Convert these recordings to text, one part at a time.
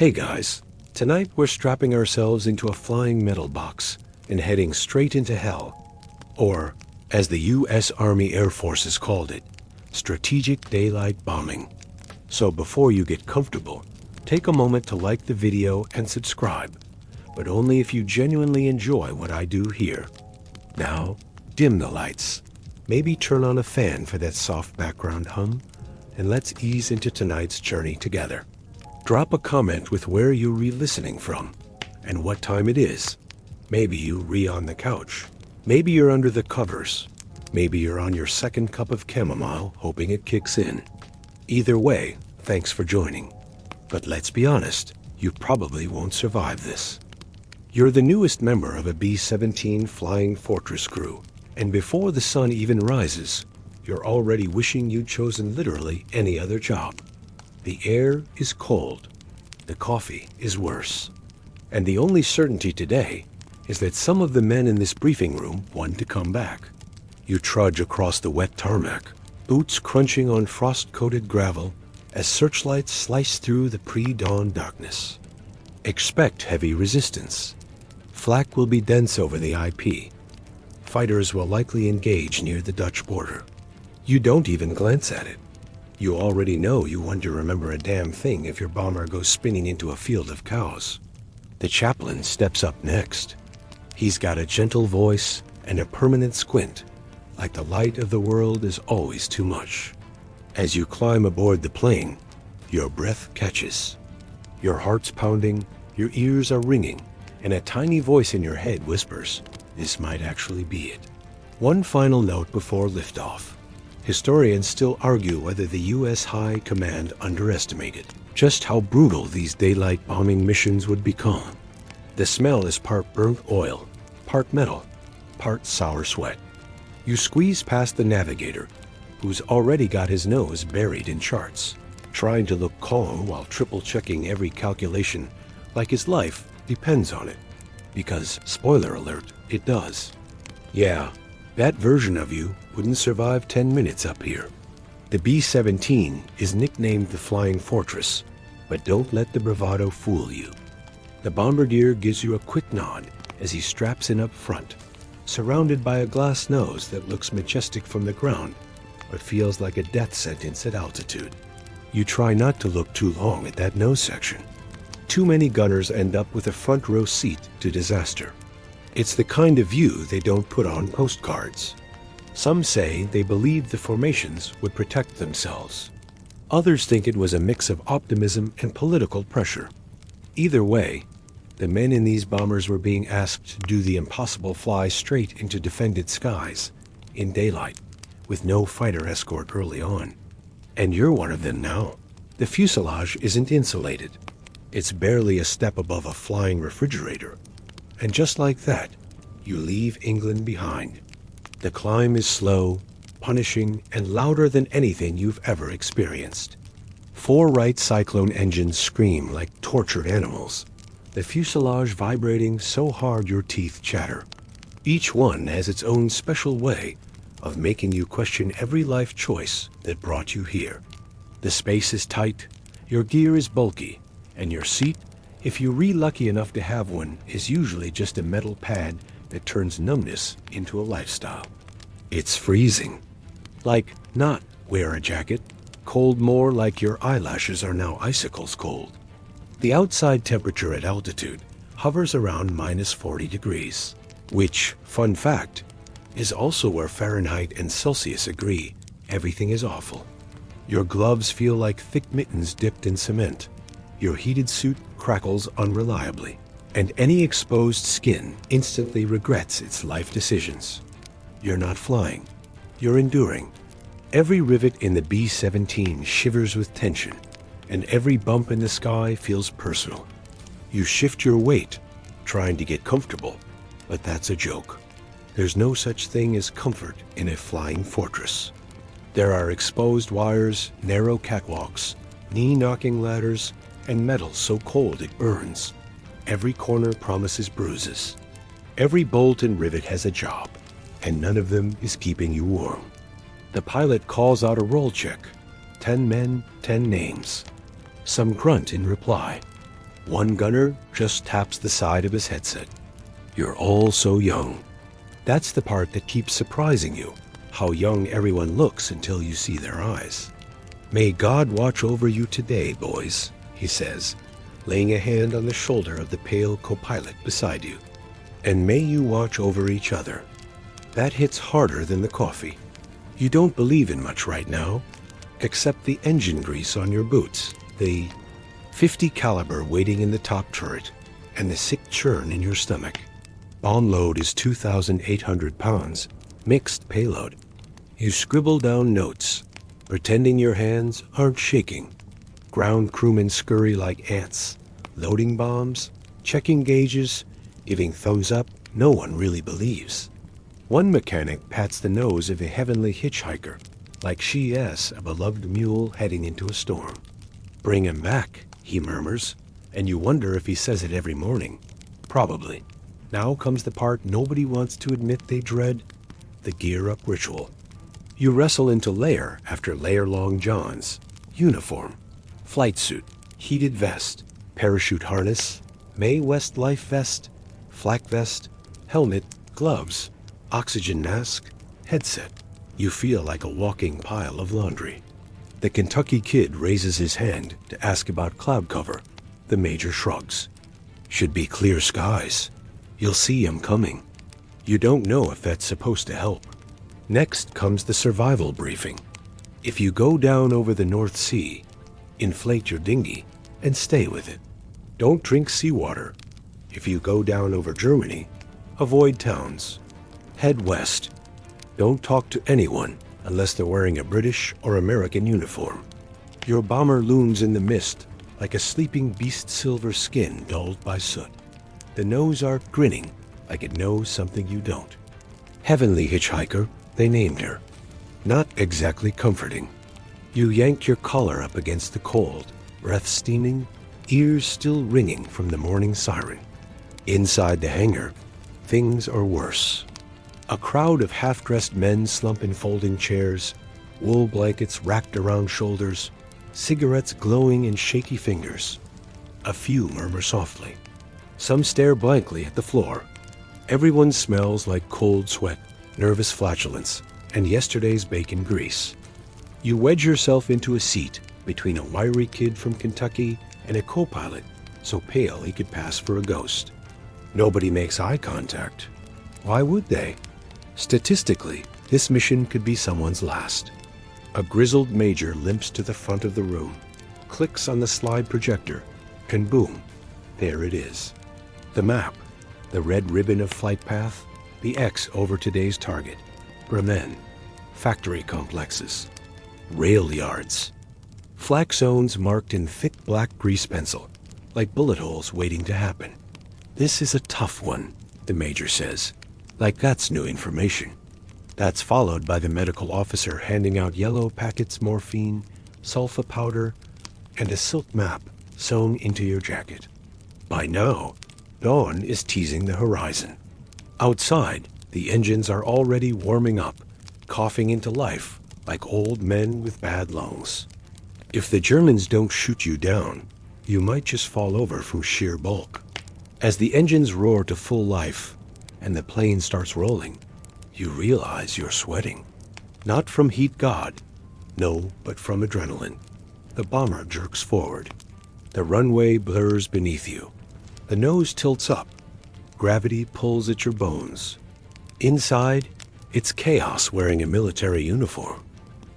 Hey guys, tonight we're strapping ourselves into a flying metal box and heading straight into hell. Or, as the U.S. Army Air Forces called it, strategic daylight bombing. So before you get comfortable, take a moment to like the video and subscribe, but only if you genuinely enjoy what I do here. Now, dim the lights. Maybe turn on a fan for that soft background hum, and let's ease into tonight's journey together. Drop a comment with where you're re-listening from and what time it is. Maybe you on the couch. Maybe you're under the covers. Maybe you're on your second cup of chamomile hoping it kicks in. Either way, thanks for joining. But let's be honest, you probably won't survive this. You're the newest member of a B-17 Flying Fortress crew, and before the sun even rises, you're already wishing you'd chosen literally any other job. The air is cold. The coffee is worse. And the only certainty today is that some of the men in this briefing room want to come back. You trudge across the wet tarmac, boots crunching on frost-coated gravel as searchlights slice through the pre-dawn darkness. Expect heavy resistance. Flak will be dense over the IP. Fighters will likely engage near the Dutch border. You don't even glance at it. You already know you want to remember a damn thing if your bomber goes spinning into a field of cows. The chaplain steps up next. He's got a gentle voice and a permanent squint, like the light of the world is always too much. As you climb aboard the plane, your breath catches. Your heart's pounding, your ears are ringing, and a tiny voice in your head whispers, "This might actually be it." One final note before liftoff. Historians still argue whether the U.S. High Command underestimated just how brutal these daylight bombing missions would become. The smell is part burnt oil, part metal, part sour sweat. You squeeze past the navigator, who's already got his nose buried in charts, trying to look calm while triple-checking every calculation like his life depends on it. Because, spoiler alert, it does. Yeah, that version of you wouldn't survive 10 minutes up here. The B-17 is nicknamed the Flying Fortress, but don't let the bravado fool you. The bombardier gives you a quick nod as he straps in up front, surrounded by a glass nose that looks majestic from the ground, but feels like a death sentence at altitude. You try not to look too long at that nose section. Too many gunners end up with a front row seat to disaster. It's the kind of view they don't put on postcards. Some say they believed the formations would protect themselves. Others think it was a mix of optimism and political pressure. Either way, the men in these bombers were being asked to do the impossible fly straight into defended skies, in daylight, with no fighter escort early on. And you're one of them now. The fuselage isn't insulated. It's barely a step above a flying refrigerator. And just like that, you leave England behind. The climb is slow, punishing, and louder than anything you've ever experienced. 4 Wright Cyclone engines scream like tortured animals, the fuselage vibrating so hard your teeth chatter. Each one has its own special way of making you question every life choice that brought you here. The space is tight, your gear is bulky, and your seat, if you're lucky enough to have one, is usually just a metal pad that turns numbness into a lifestyle. It's freezing. Like, not wear a jacket. Cold more like your eyelashes are now icicles cold. The outside temperature at altitude hovers around -40 degrees, which, fun fact, is also where Fahrenheit and Celsius agree everything is awful. Your gloves feel like thick mittens dipped in cement. Your heated suit crackles unreliably, and any exposed skin instantly regrets its life decisions. You're not flying. You're enduring. Every rivet in the B-17 shivers with tension, and every bump in the sky feels personal. You shift your weight, trying to get comfortable, but that's a joke. There's no such thing as comfort in a flying fortress. There are exposed wires, narrow catwalks, knee-knocking ladders, and metal so cold it burns. Every corner promises bruises. Every bolt and rivet has a job, and none of them is keeping you warm. The pilot calls out a roll check. 10 men, 10 names. Some grunt in reply. One gunner just taps the side of his headset. You're all so young. That's the part that keeps surprising you, how young everyone looks until you see their eyes. May God watch over you today, boys, he says, laying a hand on the shoulder of the pale co-pilot beside you. And may you watch over each other. That hits harder than the coffee. You don't believe in much right now, except the engine grease on your boots, the .50 caliber waiting in the top turret, and the sick churn in your stomach. Bomb load is 2,800 pounds, mixed payload. You scribble down notes, pretending your hands aren't shaking. Ground crewmen scurry like ants, loading bombs, checking gauges, giving thumbs up no one really believes. One mechanic pats the nose of a heavenly hitchhiker, like she is a beloved mule heading into a storm. Bring him back, he murmurs, and you wonder if he says it every morning. Probably. Now comes the part nobody wants to admit they dread, the gear-up ritual. You wrestle into layer after layer-long johns, uniform, flight suit, heated vest, parachute harness, Mae West life vest, flak vest, helmet, gloves, oxygen mask, headset. You feel like a walking pile of laundry. The Kentucky kid raises his hand to ask about cloud cover. The major shrugs. Should be clear skies. You'll see him coming. You don't know if that's supposed to help. Next comes the survival briefing. If you go down over the North Sea, inflate your dinghy and stay with it. Don't drink seawater. If you go down over Germany, avoid towns. Head west. Don't talk to anyone unless they're wearing a British or American uniform. Your bomber looms in the mist like a sleeping beast's silver skin dulled by soot. The nose arc grinning like it knows something you don't. Heavenly hitchhiker, they named her. Not exactly comforting. You yank your collar up against the cold, breath steaming, ears still ringing from the morning siren. Inside the hangar, things are worse. A crowd of half-dressed men slump in folding chairs, wool blankets wrapped around shoulders, cigarettes glowing in shaky fingers. A few murmur softly. Some stare blankly at the floor. Everyone smells like cold sweat, nervous flatulence, and yesterday's bacon grease. You wedge yourself into a seat between a wiry kid from Kentucky and a co-pilot so pale he could pass for a ghost. Nobody makes eye contact. Why would they? Statistically, this mission could be someone's last. A grizzled major limps to the front of the room, clicks on the slide projector, and boom, there it is. The map, the red ribbon of flight path, the X over today's target. Bremen, factory complexes, rail yards, flak zones marked in thick black grease pencil, like bullet holes waiting to happen. This is a tough one, the major says. Like that's new information. That's followed by the medical officer handing out yellow packets morphine, sulfa powder, and a silk map sewn into your jacket. By now, dawn is teasing the horizon. Outside, the engines are already warming up, coughing into life like old men with bad lungs. If the Germans don't shoot you down, you might just fall over from sheer bulk. As the engines roar to full life, and the plane starts rolling, you realize you're sweating. Not from heat god, no, but from adrenaline. The bomber jerks forward. The runway blurs beneath you. The nose tilts up. Gravity pulls at your bones. Inside, it's chaos wearing a military uniform.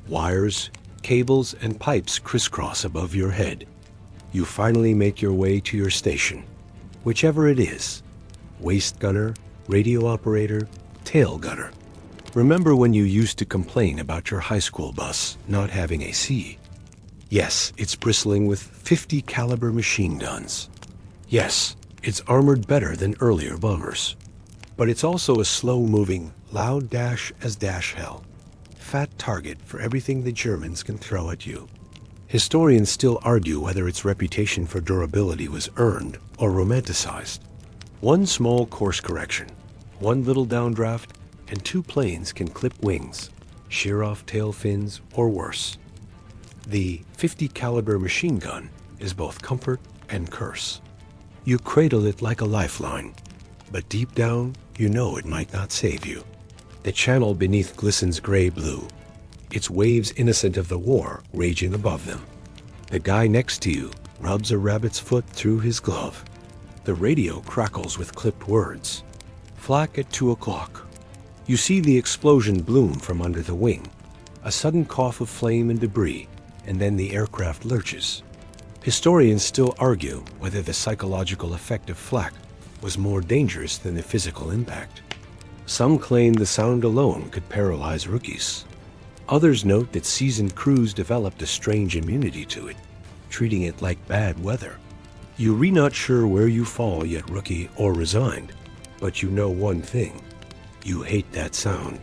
Wires, cables, and pipes crisscross above your head. You finally make your way to your station, whichever it is. Waist gunner, radio operator, tail gunner. Remember when you used to complain about your high school bus not having AC? Yes, it's bristling with .50 caliber machine guns. Yes, it's armored better than earlier bombers. But it's also a slow-moving, loud dash as dash hell. Fat target for everything the Germans can throw at you. Historians still argue whether its reputation for durability was earned or romanticized. One small course correction, one little downdraft, and two planes can clip wings, shear off tail fins, or worse. The .50 caliber machine gun is both comfort and curse. You cradle it like a lifeline, but deep down, you know it might not save you. The channel beneath glistens gray-blue, its waves innocent of the war raging above them. The guy next to you rubs a rabbit's foot through his glove. The radio crackles with clipped words. Flak at 2 o'clock. You see the explosion bloom from under the wing, a sudden cough of flame and debris, and then the aircraft lurches. Historians still argue whether the psychological effect of flak was more dangerous than the physical impact. Some claim the sound alone could paralyze rookies. Others note that seasoned crews developed a strange immunity to it, treating it like bad weather. You're not sure where you fall yet, rookie or resigned, but you know one thing. You hate that sound.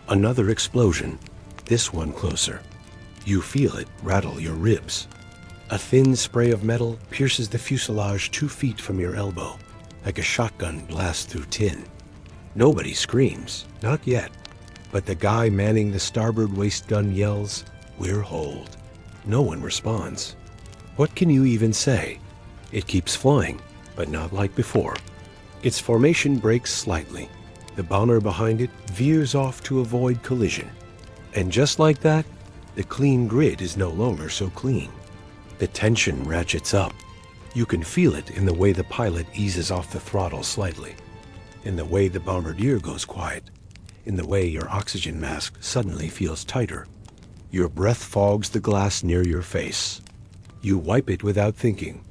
Another explosion, this one closer. You feel it rattle your ribs. A thin spray of metal pierces the fuselage 2 feet from your elbow, like a shotgun blast through tin. Nobody screams, not yet, but the guy manning the starboard waist gun yells, "We're holed." No one responds. What can you even say? It keeps flying, but not like before. Its formation breaks slightly. The bomber behind it veers off to avoid collision. And just like that, the clean grid is no longer so clean. The tension ratchets up. You can feel it in the way the pilot eases off the throttle slightly, in the way the bombardier goes quiet, in the way your oxygen mask suddenly feels tighter. Your breath fogs the glass near your face. You wipe it without thinking,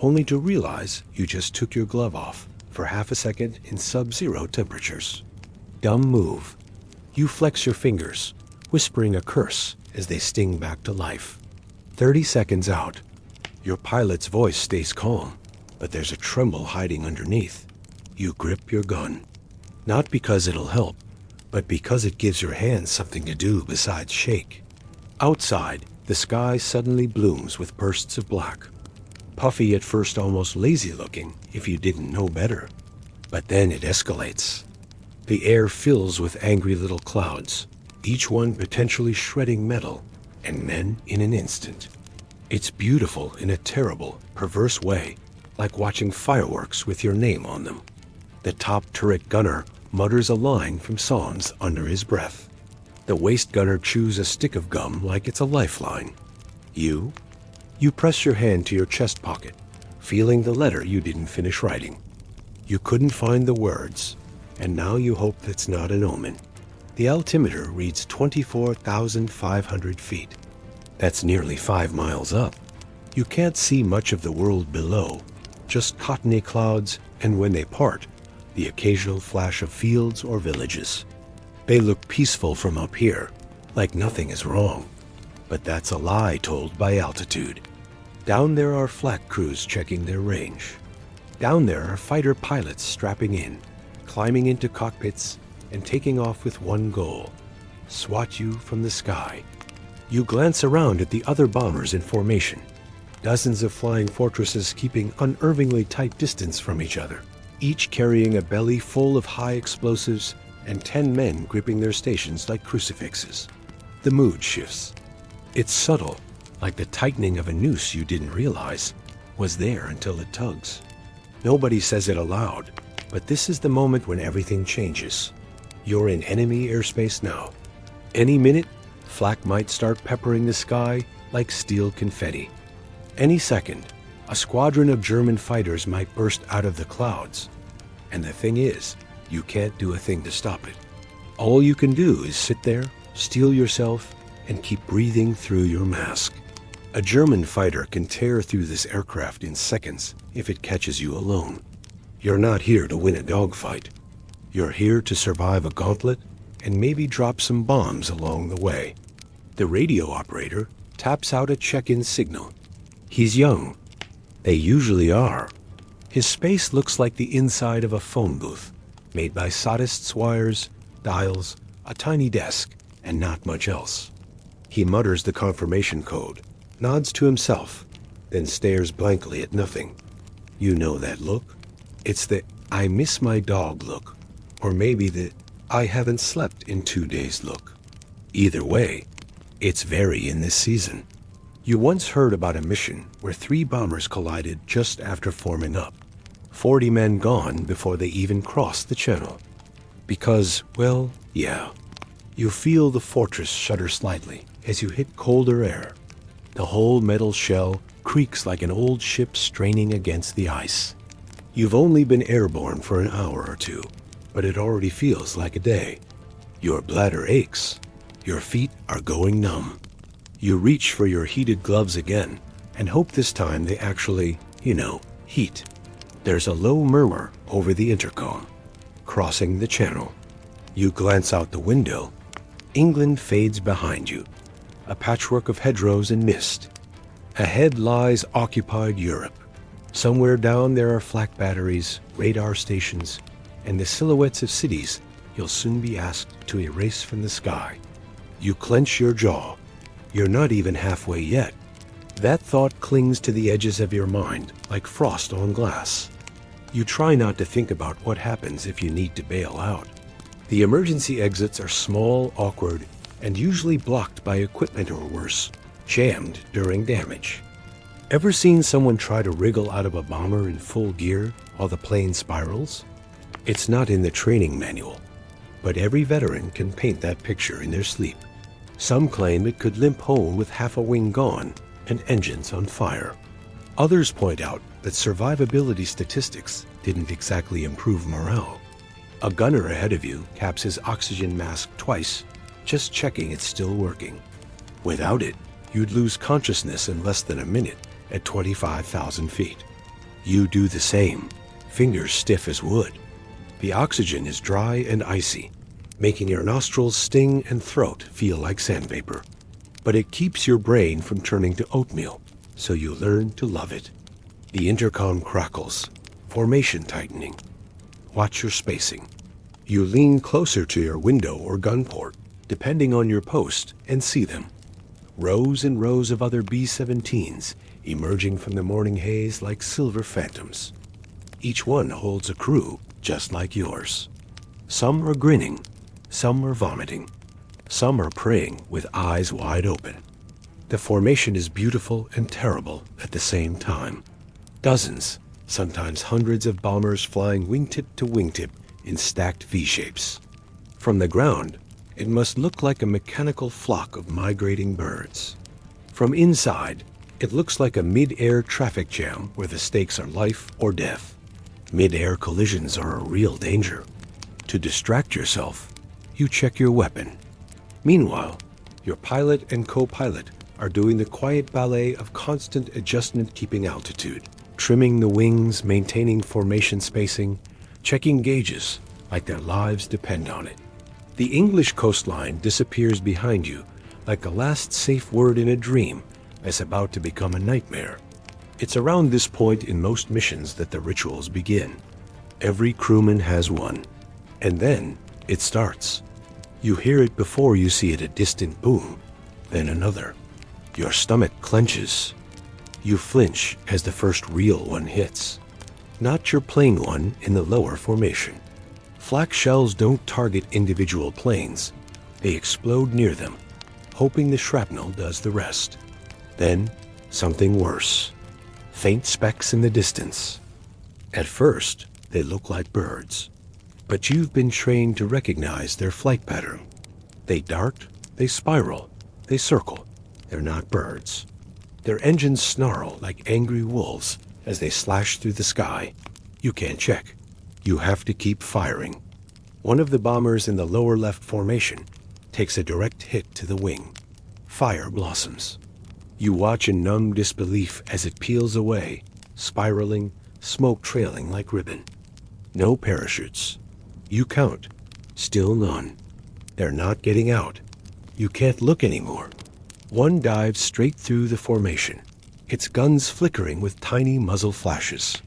only to realize you just took your glove off for half a second in sub-zero temperatures. Dumb move. You flex your fingers, whispering a curse as they sting back to life. 30 seconds out. Your pilot's voice stays calm, but there's a tremble hiding underneath. You grip your gun. Not because it'll help, but because it gives your hands something to do besides shake. Outside, the sky suddenly blooms with bursts of black. Puffy at first, almost lazy looking if you didn't know better. But then it escalates. The air fills with angry little clouds, each one potentially shredding metal and men in an instant. It's beautiful in a terrible, perverse way, like watching fireworks with your name on them. The top turret gunner mutters a line from Psalms under his breath. The waist gunner chews a stick of gum like it's a lifeline. You press your hand to your chest pocket, feeling the letter you didn't finish writing. You couldn't find the words, and now you hope that's not an omen. The altimeter reads 24,500 feet. That's nearly 5 miles up. You can't see much of the world below, just cottony clouds, and when they part, the occasional flash of fields or villages. They look peaceful from up here, like nothing is wrong. But that's a lie told by altitude. Down there are flak crews checking their range. Down there are fighter pilots strapping in, climbing into cockpits, and taking off with one goal: swat you from the sky. You glance around at the other bombers in formation, dozens of flying fortresses keeping unnervingly tight distance from each other, each carrying a belly full of high explosives and 10 men gripping their stations like crucifixes. The mood shifts. It's subtle, like the tightening of a noose you didn't realize was there until it tugs. Nobody says it aloud, but this is the moment when everything changes. You're in enemy airspace now. Any minute, flak might start peppering the sky like steel confetti. Any second, a squadron of German fighters might burst out of the clouds. And the thing is, you can't do a thing to stop it. All you can do is sit there, steel yourself, and keep breathing through your mask. A German fighter can tear through this aircraft in seconds if it catches you alone. You're not here to win a dogfight. You're here to survive a gauntlet and maybe drop some bombs along the way. The radio operator taps out a check-in signal. He's young. They usually are. His space looks like the inside of a phone booth, made by sodist's wires, dials, a tiny desk, and not much else. He mutters the confirmation code, nods to himself, then stares blankly at nothing. You know that look. It's the "I miss my dog" look, or maybe the "I haven't slept in 2 days" look. Either way, it's very in this season. You once heard about a mission where 3 bombers collided just after forming up. 40 men gone before they even cross the channel. Because, well, yeah, you feel the fortress shudder slightly as you hit colder air. The whole metal shell creaks like an old ship straining against the ice. You've only been airborne for an hour or two, but it already feels like a day. Your bladder aches. Your feet are going numb. You reach for your heated gloves again and hope this time they actually, heat. There's a low murmur over the intercom. Crossing the channel. You glance out the window. England fades behind you, a patchwork of hedgerows and mist. Ahead lies occupied Europe. Somewhere down there are flak batteries, radar stations, and the silhouettes of cities you'll soon be asked to erase from the sky. You clench your jaw. You're not even halfway yet. That thought clings to the edges of your mind like frost on glass. You try not to think about what happens if you need to bail out. The emergency exits are small, awkward, and usually blocked by equipment or worse, jammed during damage. Ever seen someone try to wriggle out of a bomber in full gear while the plane spirals? It's not in the training manual, but every veteran can paint that picture in their sleep. Some claim it could limp home with half a wing gone and engines on fire. Others point out that survivability statistics didn't exactly improve morale. A gunner ahead of you caps his oxygen mask twice, just checking it's still working. Without it, you'd lose consciousness in less than a minute at 25,000 feet. You do the same, fingers stiff as wood. The oxygen is dry and icy, making your nostrils sting and throat feel like sandpaper. But it keeps your brain from turning to oatmeal, so you learn to love it. The intercom crackles, formation tightening. Watch your spacing. You lean closer to your window or gun port, depending on your post, and see them. Rows and rows of other B-17s emerging from the morning haze like silver phantoms. Each one holds a crew just like yours. Some are grinning, some are vomiting, some are praying with eyes wide open. The formation is beautiful and terrible at the same time. Dozens, sometimes hundreds of bombers flying wingtip to wingtip in stacked V-shapes. From the ground, it must look like a mechanical flock of migrating birds. From inside, it looks like a mid-air traffic jam where the stakes are life or death. Mid-air collisions are a real danger. To distract yourself, you check your weapon. Meanwhile, your pilot and co-pilot are doing the quiet ballet of constant adjustment keeping altitude, trimming the wings, maintaining formation spacing, checking gauges like their lives depend on it. The English coastline disappears behind you like a last safe word in a dream that's about to become a nightmare. It's around this point in most missions that the rituals begin. Every crewman has one. And then it starts. You hear it before you see it, a distant boom, then another. Your stomach clenches. You flinch as the first real one hits. Not your plain one in the lower formation. Flak shells don't target individual planes. They explode near them, hoping the shrapnel does the rest. Then, something worse. Faint specks in the distance. At first, they look like birds. But you've been trained to recognize their flight pattern. They dart, they spiral, they circle. They're not birds. Their engines snarl like angry wolves as they slash through the sky. You can't check. You have to keep firing. One of the bombers in the lower left formation takes a direct hit to the wing. Fire blossoms. You watch in numb disbelief as it peels away, spiraling, smoke trailing like ribbon. No parachutes. You count. Still none. They're not getting out. You can't look anymore. One dives straight through the formation, its guns flickering with tiny muzzle flashes.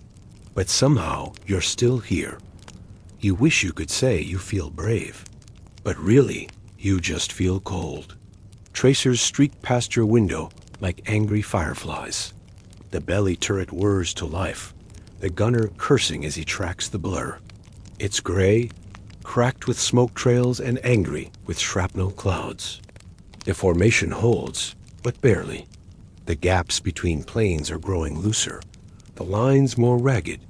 But somehow you're still here. You wish you could say you feel brave. But really, you just feel cold. Tracers streak past your window like angry fireflies. The belly turret whirs to life, the gunner cursing as he tracks the blur. It's gray, cracked with smoke trails and angry with shrapnel clouds. The formation holds, but barely. The gaps between planes are growing looser, the lines more ragged.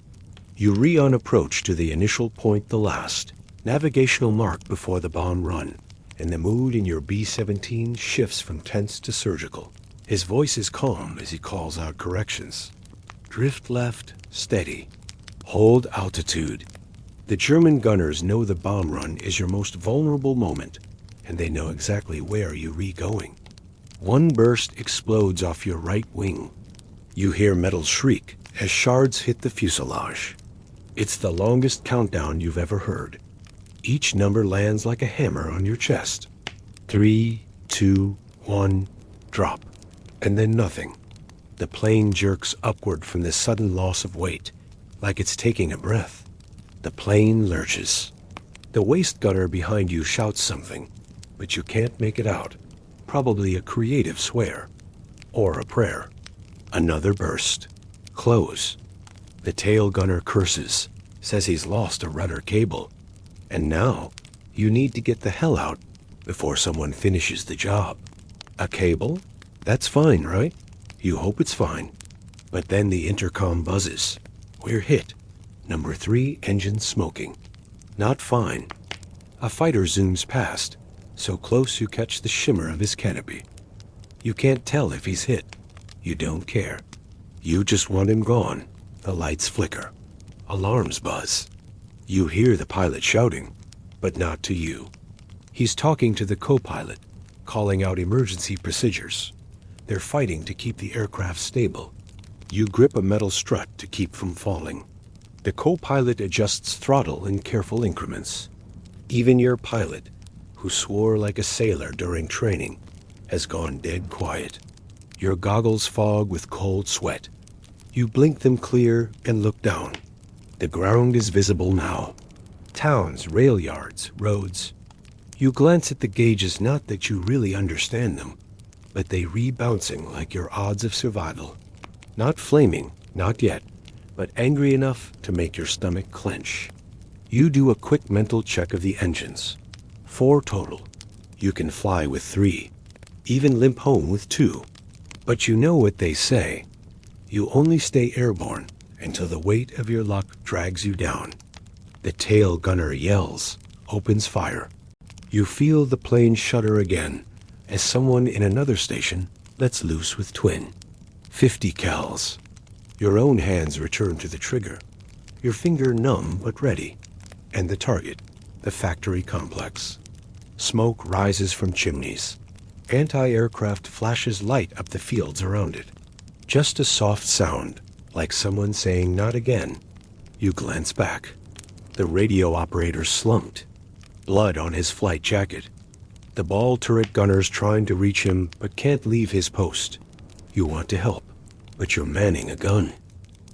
You re-on approach to the initial point, the last navigational mark before the bomb run, and the mood in your B-17 shifts from tense to surgical. His voice is calm as he calls out corrections. Drift left, steady. Hold altitude. The German gunners know the bomb run is your most vulnerable moment, and they know exactly where you're re-going. One burst explodes off your right wing. You hear metal shriek as shards hit the fuselage. It's the longest countdown you've ever heard. Each number lands like a hammer on your chest. 3, 2, 1, drop. And then nothing. The plane jerks upward from this sudden loss of weight, like it's taking a breath. The plane lurches. The waist gunner behind you shouts something, but you can't make it out. Probably a creative swear. Or a prayer. Another burst. Close. The tail gunner curses, says he's lost a rudder cable. And now, you need to get the hell out before someone finishes the job. A cable? That's fine, right? You hope it's fine. But then the intercom buzzes. We're hit. Number 3 engine smoking. Not fine. A fighter zooms past, so close you catch the shimmer of his canopy. You can't tell if he's hit. You don't care. You just want him gone. The lights flicker. Alarms buzz. You hear the pilot shouting, but not to you. He's talking to the co-pilot, calling out emergency procedures. They're fighting to keep the aircraft stable. You grip a metal strut to keep from falling. The co-pilot adjusts throttle in careful increments. Even your pilot, who swore like a sailor during training, has gone dead quiet. Your goggles fog with cold sweat. You blink them clear and look down. The ground is visible now. Towns, rail yards, roads. You glance at the gauges, not that you really understand them, but they rebouncing like your odds of survival. Not flaming, not yet, but angry enough to make your stomach clench. You do a quick mental check of the engines. 4 total. You can fly with 3, even limp home with 2. But you know what they say. You only stay airborne until the weight of your luck drags you down. The tail gunner yells, opens fire. You feel the plane shudder again as someone in another station lets loose with twin. 50 cals. Your own hands return to the trigger. Your finger numb but ready. And the target, the factory complex. Smoke rises from chimneys. Anti-aircraft flashes light up the fields around it. Just a soft sound, like someone saying not again. You glance back. The radio operator slumped. Blood on his flight jacket. The ball turret gunner's trying to reach him but can't leave his post. You want to help, but you're manning a gun.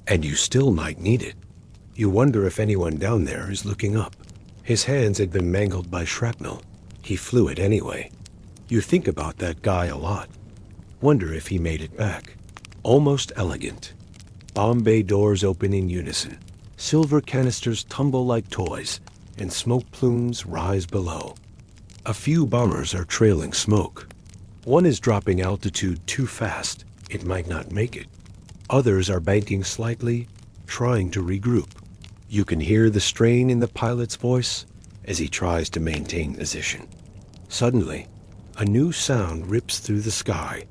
And you still might need it. You wonder if anyone down there is looking up. His hands had been mangled by shrapnel. He flew it anyway. You think about that guy a lot. Wonder if he made it back. Almost elegant. Bomb bay doors open in unison. Silver canisters tumble like toys, and smoke plumes rise below. A few bombers are trailing smoke. One is dropping altitude too fast. It might not make it. Others are banking slightly, trying to regroup. You can hear the strain in the pilot's voice as he tries to maintain position. Suddenly, a new sound rips through the sky.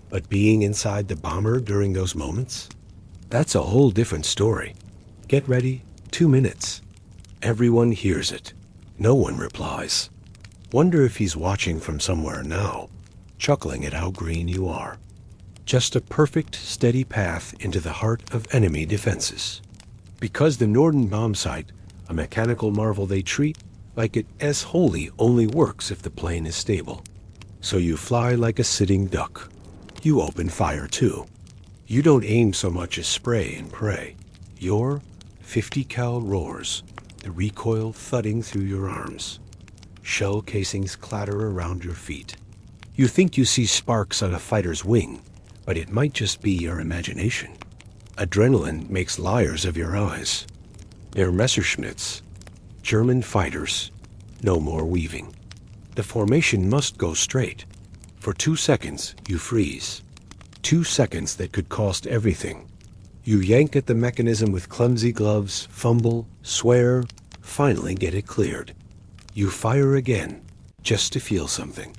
But being inside the bomber during those moments? That's a whole different story. Get ready, 2 minutes. Everyone hears it. No one replies. Wonder if he's watching from somewhere now, chuckling at how green you are. Just a perfect, steady path into the heart of enemy defenses. Because the Norden bomb sight, a mechanical marvel they treat like it as wholly only works if the plane is stable. So you fly like a sitting duck. You open fire too. You don't aim so much as spray and pray. Your 50 cal roars, the recoil thudding through your arms. Shell casings clatter around your feet. You think you see sparks on a fighter's wing, but it might just be your imagination. Adrenaline makes liars of your eyes. They're Messerschmitts, German fighters, no more weaving. The formation must go straight. For 2 seconds, you freeze. 2 seconds that could cost everything. You yank at the mechanism with clumsy gloves, fumble, swear, finally get it cleared. You fire again, just to feel something.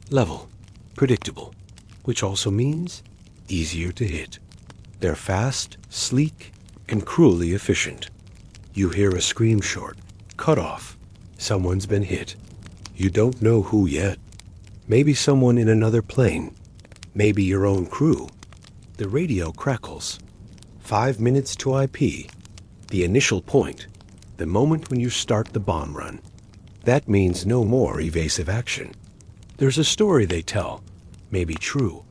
Level, predictable, which also means easier to hit. They're fast, sleek, and cruelly efficient. You hear a scream short, cut off. Someone's been hit. You don't know who yet. Maybe someone in another plane. Maybe your own crew. The radio crackles. 5 minutes to IP. The initial point. The moment when you start the bomb run. That means no more evasive action. There's a story they tell, maybe true,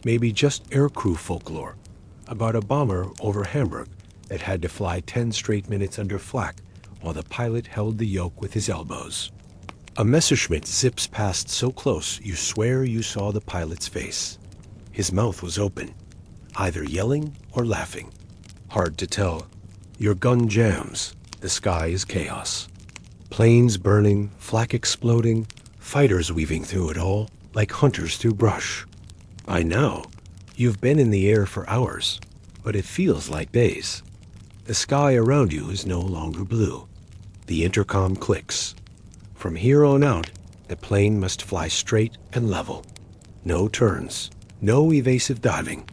maybe just aircrew folklore, about a bomber over Hamburg that had to fly 10 straight minutes under flak while the pilot held the yoke with his elbows. A Messerschmitt zips past so close you swear you saw the pilot's face. His mouth was open, either yelling or laughing. Hard to tell. Your gun jams. The sky is chaos. Planes burning, flak exploding, fighters weaving through it all like hunters through brush. By now, you've been in the air for hours, but it feels like days. The sky around you is no longer blue. The intercom clicks. From here on out, the plane must fly straight and level. No turns, no evasive diving,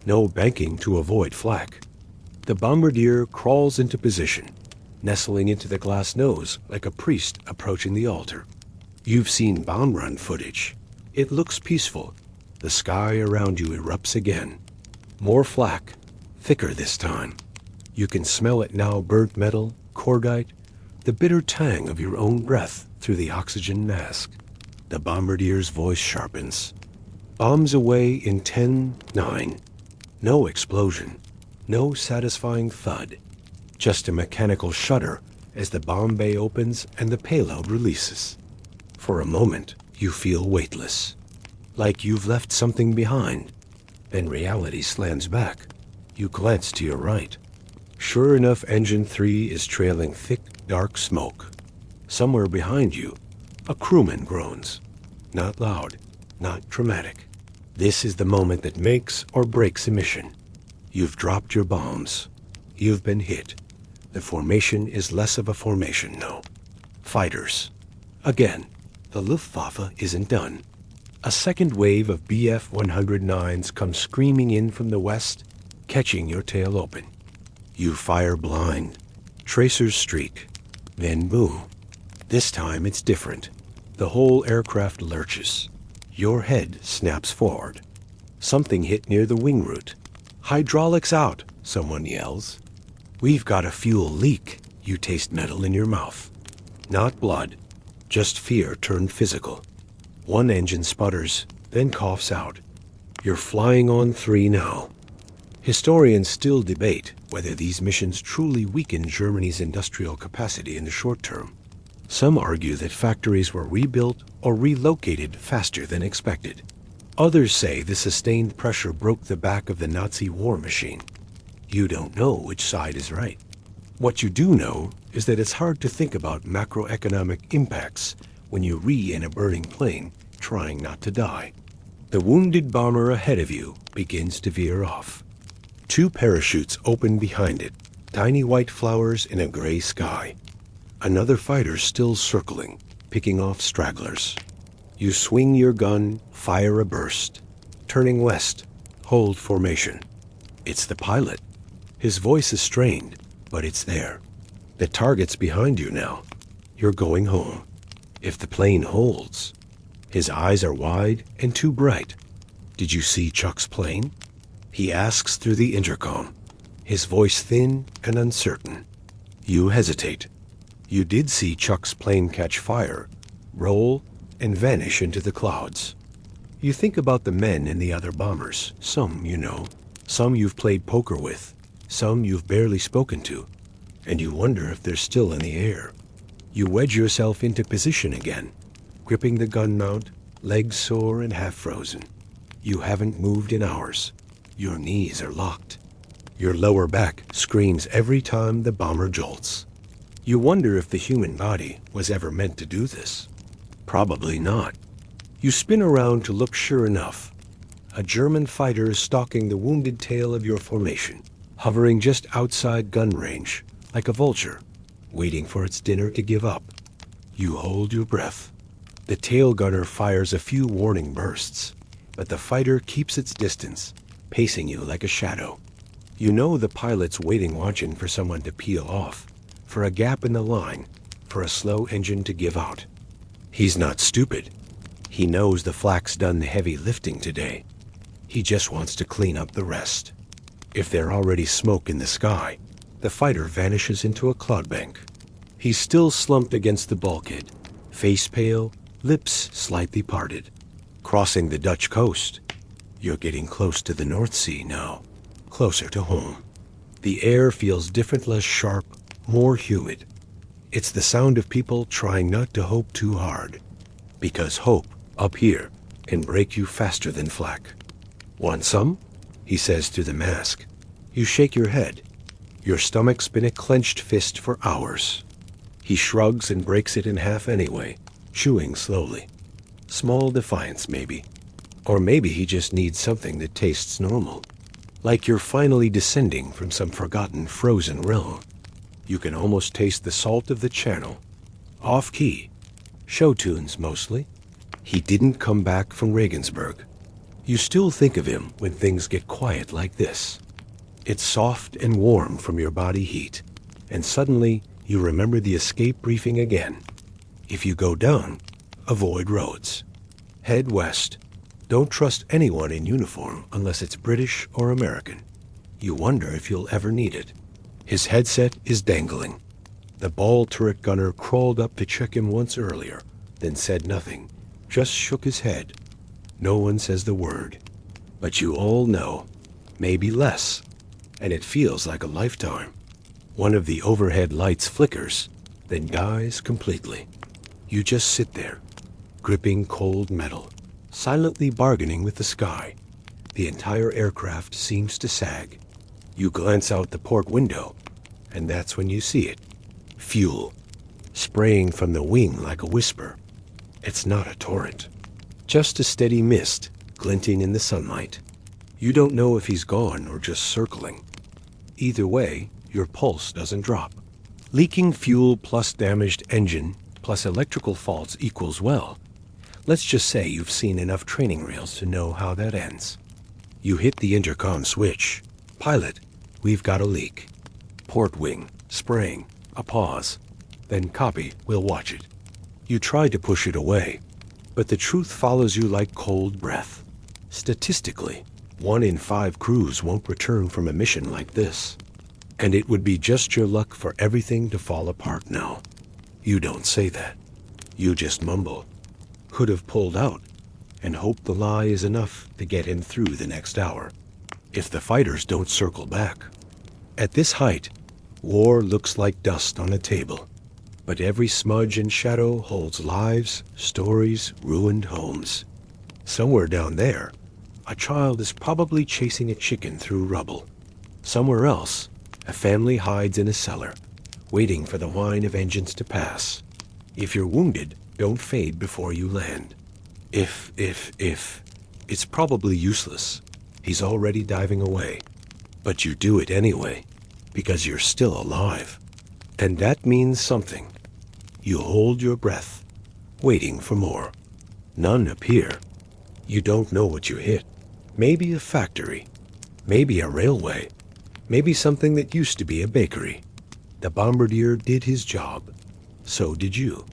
no banking to avoid flak. The bombardier crawls into position, nestling into the glass nose like a priest approaching the altar. You've seen bomb run footage. It looks peaceful. The sky around you erupts again. More flak, thicker this time. You can smell it now, burnt metal, cordite, the bitter tang of your own breath through the oxygen mask. The bombardier's voice sharpens. Bombs away in 10, 9. No explosion. No satisfying thud. Just a mechanical shudder as the bomb bay opens and the payload releases. For a moment, you feel weightless. Like you've left something behind. Then reality slams back. You glance to your right. Sure enough, engine 3 is trailing thick, dark smoke. Somewhere behind you, a crewman groans. Not loud, not dramatic. This is the moment that makes or breaks a mission. You've dropped your bombs. You've been hit. The formation is less of a formation now. Fighters. Again, the Luftwaffe isn't done. A second wave of Bf-109s comes screaming in from the west, catching your tail open. You fire blind. Tracers streak. Then boom. This time it's different. The whole aircraft lurches. Your head snaps forward. Something hit near the wing root. Hydraulics out, someone yells. We've got a fuel leak. You taste metal in your mouth. Not blood, just fear turned physical. One engine sputters, then coughs out. You're flying on 3 now. Historians still debate whether these missions truly weaken Germany's industrial capacity in the short term. Some argue that factories were rebuilt or relocated faster than expected. Others say the sustained pressure broke the back of the Nazi war machine. You don't know which side is right. What you do know is that it's hard to think about macroeconomic impacts when you in a burning plane trying not to die. The wounded bomber ahead of you begins to veer off. 2 parachutes open behind it, tiny white flowers in a gray sky. Another fighter still circling, picking off stragglers. You swing your gun, fire a burst. Turning west, hold formation. It's the pilot. His voice is strained, but it's there. The target's behind you now. You're going home. If the plane holds. His eyes are wide and too bright. Did you see Chuck's plane? He asks through the intercom, his voice thin and uncertain. You hesitate. You did see Chuck's plane catch fire, roll, and vanish into the clouds. You think about the men in the other bombers, some you know, some you've played poker with, some you've barely spoken to, and you wonder if they're still in the air. You wedge yourself into position again, gripping the gun mount, legs sore and half frozen. You haven't moved in hours. Your knees are locked. Your lower back screams every time the bomber jolts. You wonder if the human body was ever meant to do this. Probably not. You spin around to look. Sure enough. A German fighter is stalking the wounded tail of your formation, hovering just outside gun range, like a vulture, waiting for its dinner to give up. You hold your breath. The tail gunner fires a few warning bursts, but the fighter keeps its distance, pacing you like a shadow. You know the pilot's waiting watching for someone to peel off, for a gap in the line, for a slow engine to give out. He's not stupid. He knows the flak's done the heavy lifting today. He just wants to clean up the rest. If there's already smoke in the sky, the fighter vanishes into a cloud bank. He's still slumped against the bulkhead, face pale, lips slightly parted. Crossing the Dutch coast. You're getting close to the North Sea now, closer to home. The air feels different, less sharp, more humid. It's the sound of people trying not to hope too hard, because hope, up here, can break you faster than flak. Want some? He says through the mask. You shake your head. Your stomach's been a clenched fist for hours. He shrugs and breaks it in half anyway, chewing slowly. Small defiance, maybe. Or maybe he just needs something that tastes normal. Like you're finally descending from some forgotten frozen realm. You can almost taste the salt of the channel. Off-key. Show tunes, mostly. He didn't come back from Regensburg. You still think of him when things get quiet like this. It's soft and warm from your body heat, and suddenly you remember the escape briefing again. If you go down, avoid roads. Head west. Don't trust anyone in uniform unless it's British or American. You wonder if you'll ever need it. His headset is dangling. The ball turret gunner crawled up to check him once earlier, then said nothing, just shook his head. No one says the word. But you all know, maybe less, and it feels like a lifetime. One of the overhead lights flickers, then dies completely. You just sit there, gripping cold metal, silently bargaining with the sky. The entire aircraft seems to sag. You glance out the port window, and that's when you see it. Fuel, spraying from the wing like a whisper. It's not a torrent, just a steady mist glinting in the sunlight. You don't know if he's gone or just circling. Either way, your pulse doesn't drop. Leaking fuel plus damaged engine plus electrical faults equals well. Let's just say you've seen enough training reels to know how that ends. You hit the intercom switch. Pilot, we've got a leak. Port wing, spraying, a pause. Then copy, we'll watch it. You try to push it away, but the truth follows you like cold breath. Statistically, 1 in 5 crews won't return from a mission like this. And it would be just your luck for everything to fall apart now. You don't say that. You just mumble. Could have pulled out, and hope the lie is enough to get him through the next hour. If the fighters don't circle back. At this height, war looks like dust on a table. But every smudge and shadow holds lives, stories, ruined homes. Somewhere down there, a child is probably chasing a chicken through rubble. Somewhere else, a family hides in a cellar, waiting for the whine of engines to pass. If you're wounded, don't fade before you land. If, it's probably useless. He's already diving away. But you do it anyway, because you're still alive. And that means something. You hold your breath, waiting for more. None appear. You don't know what you hit. Maybe a factory. Maybe a railway. Maybe something that used to be a bakery. The bombardier did his job. So did you.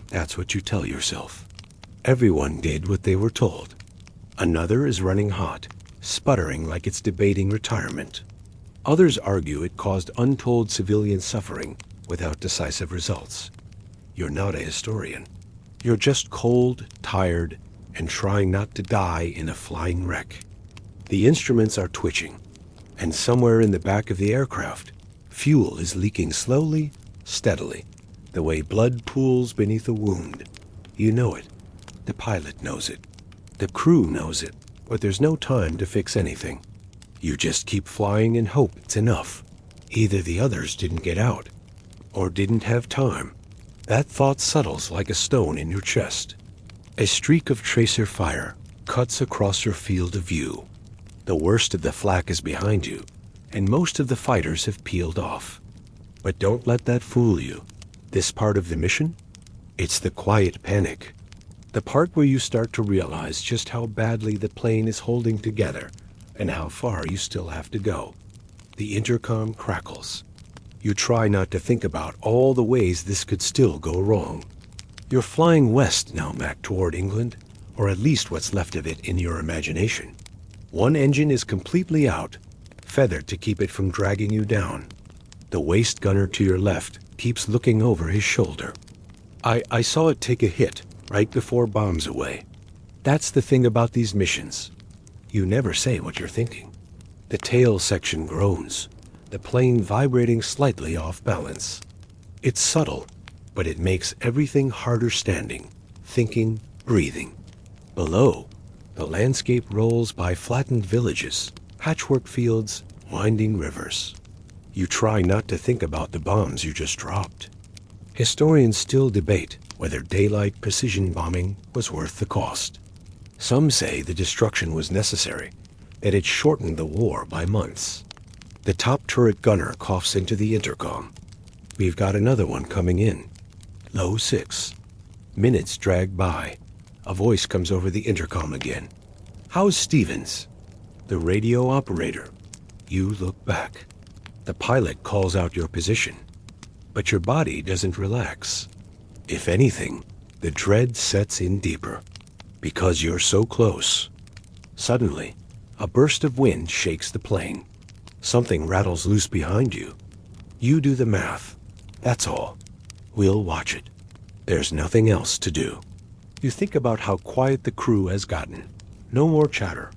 That's what you tell yourself. Everyone did what they were told. Another is running hot, sputtering like it's debating retirement. Others argue it caused untold civilian suffering without decisive results. You're not a historian. You're just cold, tired, and trying not to die in a flying wreck. The instruments are twitching, and somewhere in the back of the aircraft, fuel is leaking slowly, steadily, the way blood pools beneath a wound. You know it. The pilot knows it. The crew knows it, but there's no time to fix anything. You just keep flying and hope it's enough. Either the others didn't get out, or didn't have time. That thought settles like a stone in your chest. A streak of tracer fire cuts across your field of view. The worst of the flak is behind you, and most of the fighters have peeled off. But don't let that fool you. This part of the mission? It's the quiet panic. The part where you start to realize just how badly the plane is holding together and how far you still have to go. The intercom crackles. You try not to think about all the ways this could still go wrong. You're flying west now, Mac, toward England, or at least what's left of it in your imagination. One engine is completely out, feathered to keep it from dragging you down. The waist gunner to your left keeps looking over his shoulder. I saw it take a hit right before bombs away. That's the thing about these missions. You never say what you're thinking. The tail section groans, the plane vibrating slightly off balance. It's subtle, but it makes everything harder standing, thinking, breathing. Below, the landscape rolls by flattened villages, patchwork fields, winding rivers. You try not to think about the bombs you just dropped. Historians still debate whether daylight precision bombing was worth the cost. Some say the destruction was necessary, that it shortened the war by months. The top turret gunner coughs into the intercom. We've got another one coming in. Low 6. Minutes drag by. A voice comes over the intercom again. How's Stevens? The radio operator. You look back. The pilot calls out your position, but your body doesn't relax. If anything, the dread sets in deeper, because you're so close. Suddenly, a burst of wind shakes the plane. Something rattles loose behind you. You do the math. That's all. We'll watch it. There's nothing else to do. You think about how quiet the crew has gotten. No more chatter.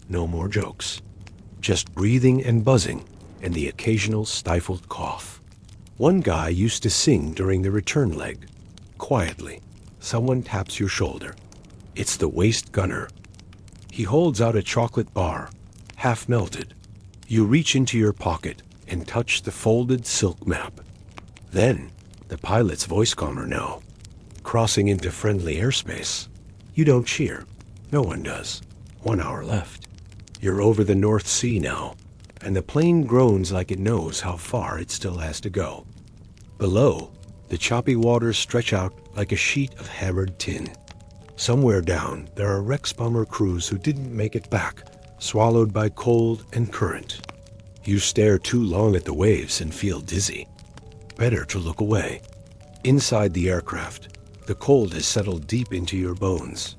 No more jokes. Just breathing and buzzing and the occasional stifled cough. One guy used to sing during the return leg. Quietly, someone taps your shoulder. It's the waist gunner. He holds out a chocolate bar, half melted. You reach into your pocket and touch the folded silk map. Then, the pilot's voice calmer now. Crossing into friendly airspace. You don't cheer. No one does. 1 hour left. You're over the North Sea now, and the plane groans like it knows how far it still has to go. Below, the choppy waters stretch out like a sheet of hammered tin. Somewhere down, there are Rex bomber crews who didn't make it back, swallowed by cold and current. You stare too long at the waves and feel dizzy. Better to look away. Inside the aircraft, the cold has settled deep into your bones.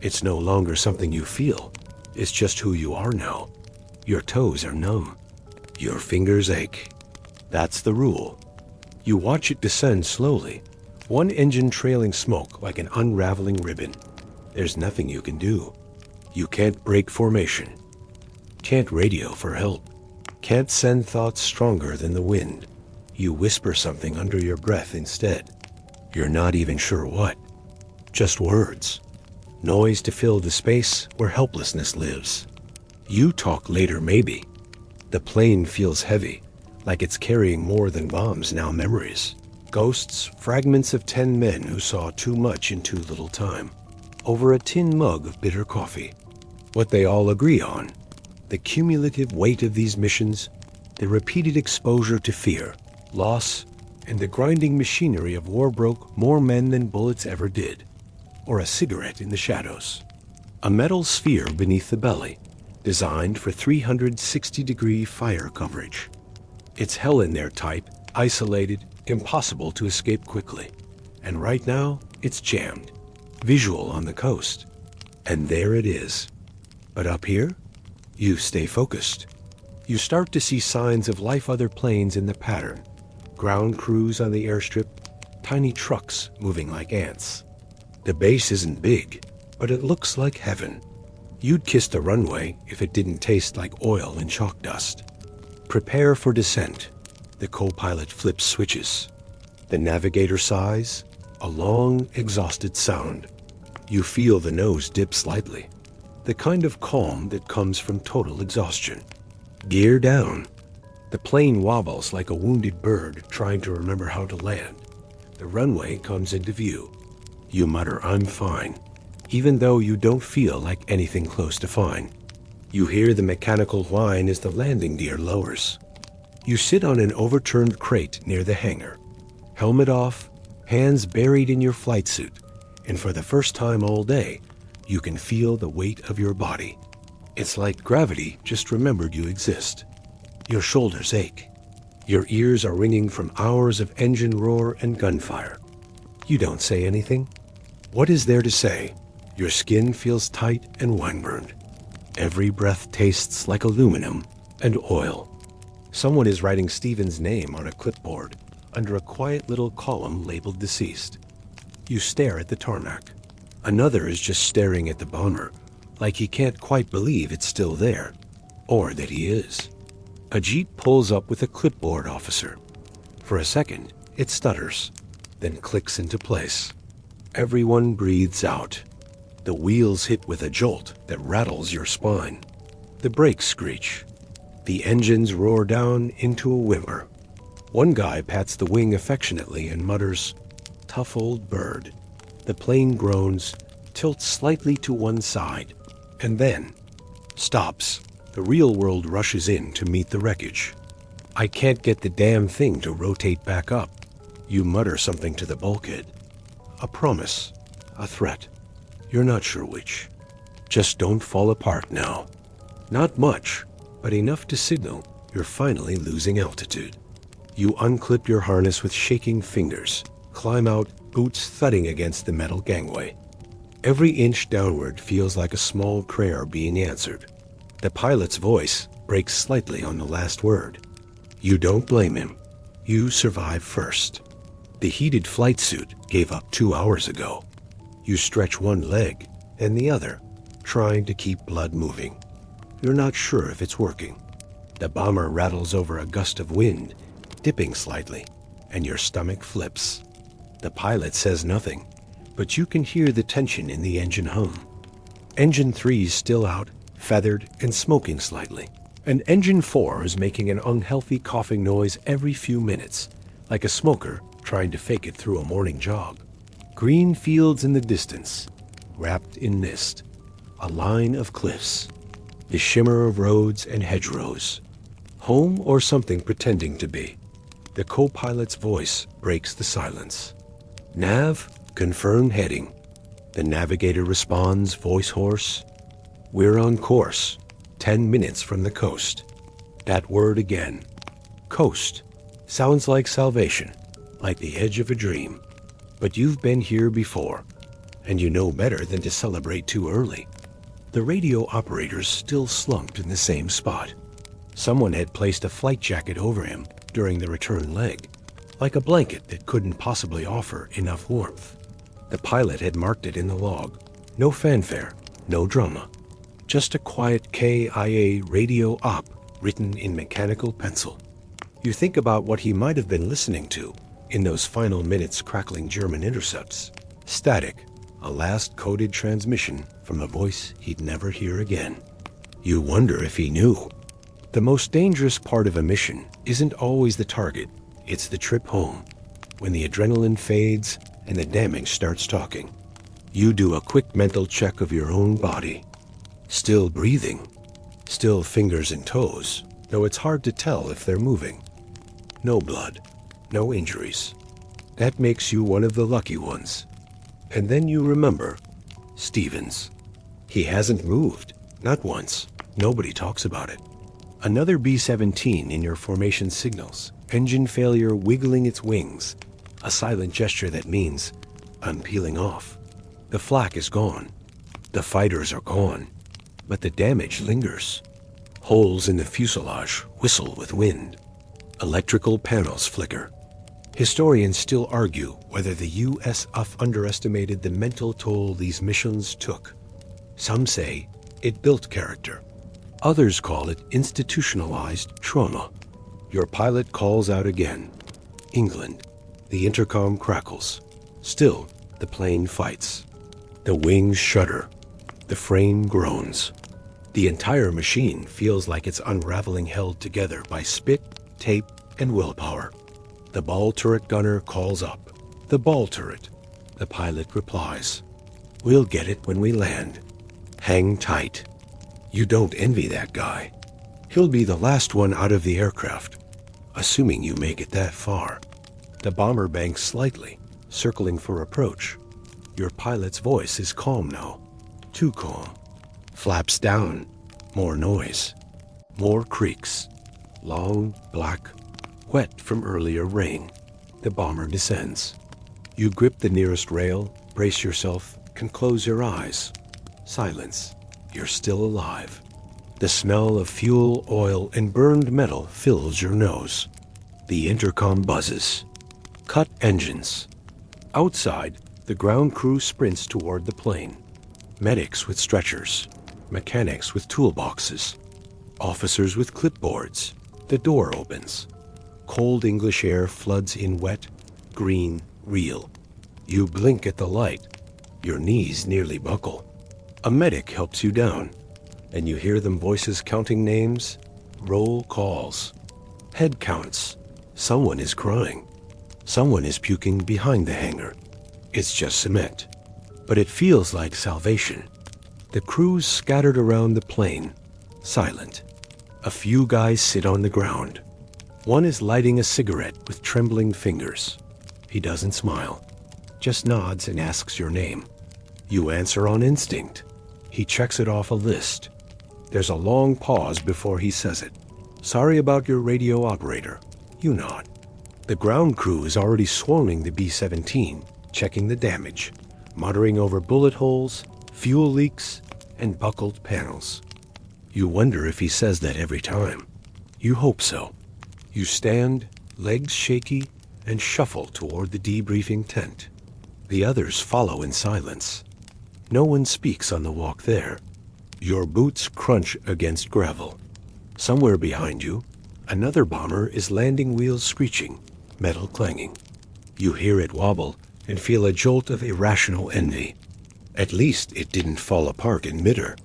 It's no longer something you feel. It's just who you are now. Your toes are numb. Your fingers ache. That's the rule. You watch it descend slowly, one engine trailing smoke like an unraveling ribbon. There's nothing you can do. You can't break formation. Can't radio for help. Can't send thoughts stronger than the wind. You whisper something under your breath instead. You're not even sure what. Just words. Noise to fill the space where helplessness lives. You talk later, maybe. The plane feels heavy, like it's carrying more than bombs, now memories. Ghosts, fragments of 10 men who saw too much in too little time. Over a tin mug of bitter coffee. What they all agree on. The cumulative weight of these missions, the repeated exposure to fear, loss, and the grinding machinery of war broke more men than bullets ever did. Or a cigarette in the shadows. A metal sphere beneath the belly, designed for 360-degree fire coverage. It's hell in there type, isolated, impossible to escape quickly. And right now, it's jammed. Visual on the coast. And there it is. But up here, you stay focused. You start to see signs of life other planes in the pattern. Ground crews on the airstrip, tiny trucks moving like ants. The base isn't big, but it looks like heaven. You'd kiss the runway if it didn't taste like oil and chalk dust. Prepare for descent. The co-pilot flips switches. The navigator sighs, a long, exhausted sound. You feel the nose dip slightly. The kind of calm that comes from total exhaustion. Gear down. The plane wobbles like a wounded bird trying to remember how to land. The runway comes into view. You mutter, "I'm fine," even though you don't feel like anything close to fine. You hear the mechanical whine as the landing gear lowers. You sit on an overturned crate near the hangar. Helmet off, hands buried in your flight suit, and for the first time all day, you can feel the weight of your body. It's like gravity just remembered you exist. Your shoulders ache. Your ears are ringing from hours of engine roar and gunfire. You don't say anything. What is there to say? Your skin feels tight and wine-burned. Every breath tastes like aluminum and oil. Someone is writing Stephen's name on a clipboard under a quiet little column labeled deceased. You stare at the tarmac. Another is just staring at the bomber, like he can't quite believe it's still there, or that he is. A jeep pulls up with a clipboard officer. For a second, it stutters, then clicks into place. Everyone breathes out. The wheels hit with a jolt that rattles your spine. The brakes screech. The engines roar down into a whimper. One guy pats the wing affectionately and mutters, "Tough old bird." The plane groans, tilts slightly to one side, and then stops. The real world rushes in to meet the wreckage. "I can't get the damn thing to rotate back up." You mutter something to the bulkhead. A promise, a threat. You're not sure which. Just don't fall apart now. Not much, but enough to signal you're finally losing altitude. You unclip your harness with shaking fingers, climb out, boots thudding against the metal gangway. Every inch downward feels like a small prayer being answered. The pilot's voice breaks slightly on the last word. You don't blame him. You survive first. The heated flight suit gave up 2 hours ago. You stretch one leg and the other, trying to keep blood moving. You're not sure if it's working. The bomber rattles over a gust of wind, dipping slightly, and your stomach flips. The pilot says nothing, but you can hear the tension in the engine hum. Engine 3's still out, feathered and smoking slightly, and Engine 4 is making an unhealthy coughing noise every few minutes, like a smoker trying to fake it through a morning jog. Green fields in the distance, wrapped in mist. A line of cliffs. The shimmer of roads and hedgerows. Home or something pretending to be. The co-pilot's voice breaks the silence. Nav, confirm heading. The navigator responds, voice hoarse. We're on course, 10 minutes from the coast. That word again. Coast. Sounds like salvation, like the edge of a dream. But you've been here before, and you know better than to celebrate too early. The radio operator's still slumped in the same spot. Someone had placed a flight jacket over him during the return leg, like a blanket that couldn't possibly offer enough warmth. The pilot had marked it in the log. No fanfare, no drama. Just a quiet KIA radio op written in mechanical pencil. You think about what he might have been listening to in those final minutes crackling German intercepts. Static, a last coded transmission from a voice he'd never hear again. You wonder if he knew. The most dangerous part of a mission isn't always the target, it's the trip home, when the adrenaline fades and the damage starts talking. You do a quick mental check of your own body. Still breathing, still fingers and toes, though it's hard to tell if they're moving. No blood, no injuries. That makes you one of the lucky ones. And then you remember Stevens. He hasn't moved, not once. Nobody talks about it. Another B-17 in your formation signals, engine failure wiggling its wings, a silent gesture that means, I'm peeling off. The flak is gone. The fighters are gone. But the damage lingers. Holes in the fuselage whistle with wind. Electrical panels flicker. Historians still argue whether the USAF underestimated the mental toll these missions took. Some say it built character. Others call it institutionalized trauma. Your pilot calls out again. England. The intercom crackles. Still, the plane fights. The wings shudder. The frame groans. The entire machine feels like it's unraveling, held together by spit, tape, and willpower. The ball turret gunner calls up. The ball turret. The pilot replies. We'll get it when we land. Hang tight. You don't envy that guy. He'll be the last one out of the aircraft, assuming you make it that far. The bomber banks slightly, circling for approach. Your pilot's voice is calm now. Too calm. Flaps down. More noise. More creaks. Long, black, wet from earlier rain. The bomber descends. You grip the nearest rail, brace yourself, can close your eyes. Silence. You're still alive. The smell of fuel, oil, and burned metal fills your nose. The intercom buzzes. Cut engines. Outside, the ground crew sprints toward the plane. Medics with stretchers. Mechanics with toolboxes. Officers with clipboards. The door opens. Cold English air floods in wet, green, real. You blink at the light. Your knees nearly buckle. A medic helps you down, and you hear them voices counting names, roll calls, head counts. Someone is crying. Someone is puking behind the hangar. It's just cement, but it feels like salvation. The crew's scattered around the plane, silent. A few guys sit on the ground. One is lighting a cigarette with trembling fingers. He doesn't smile, just nods and asks your name. You answer on instinct. He checks it off a list. There's a long pause before he says it. Sorry about your radio operator. You nod. The ground crew is already swarming the B-17, checking the damage, muttering over bullet holes, fuel leaks, and buckled panels. You wonder if he says that every time. You hope so. You stand, legs shaky, and shuffle toward the debriefing tent. The others follow in silence. No one speaks on the walk there. Your boots crunch against gravel. Somewhere behind you, another bomber is landing wheels screeching, metal clanging. You hear it wobble and feel a jolt of irrational envy. At least it didn't fall apart in midair.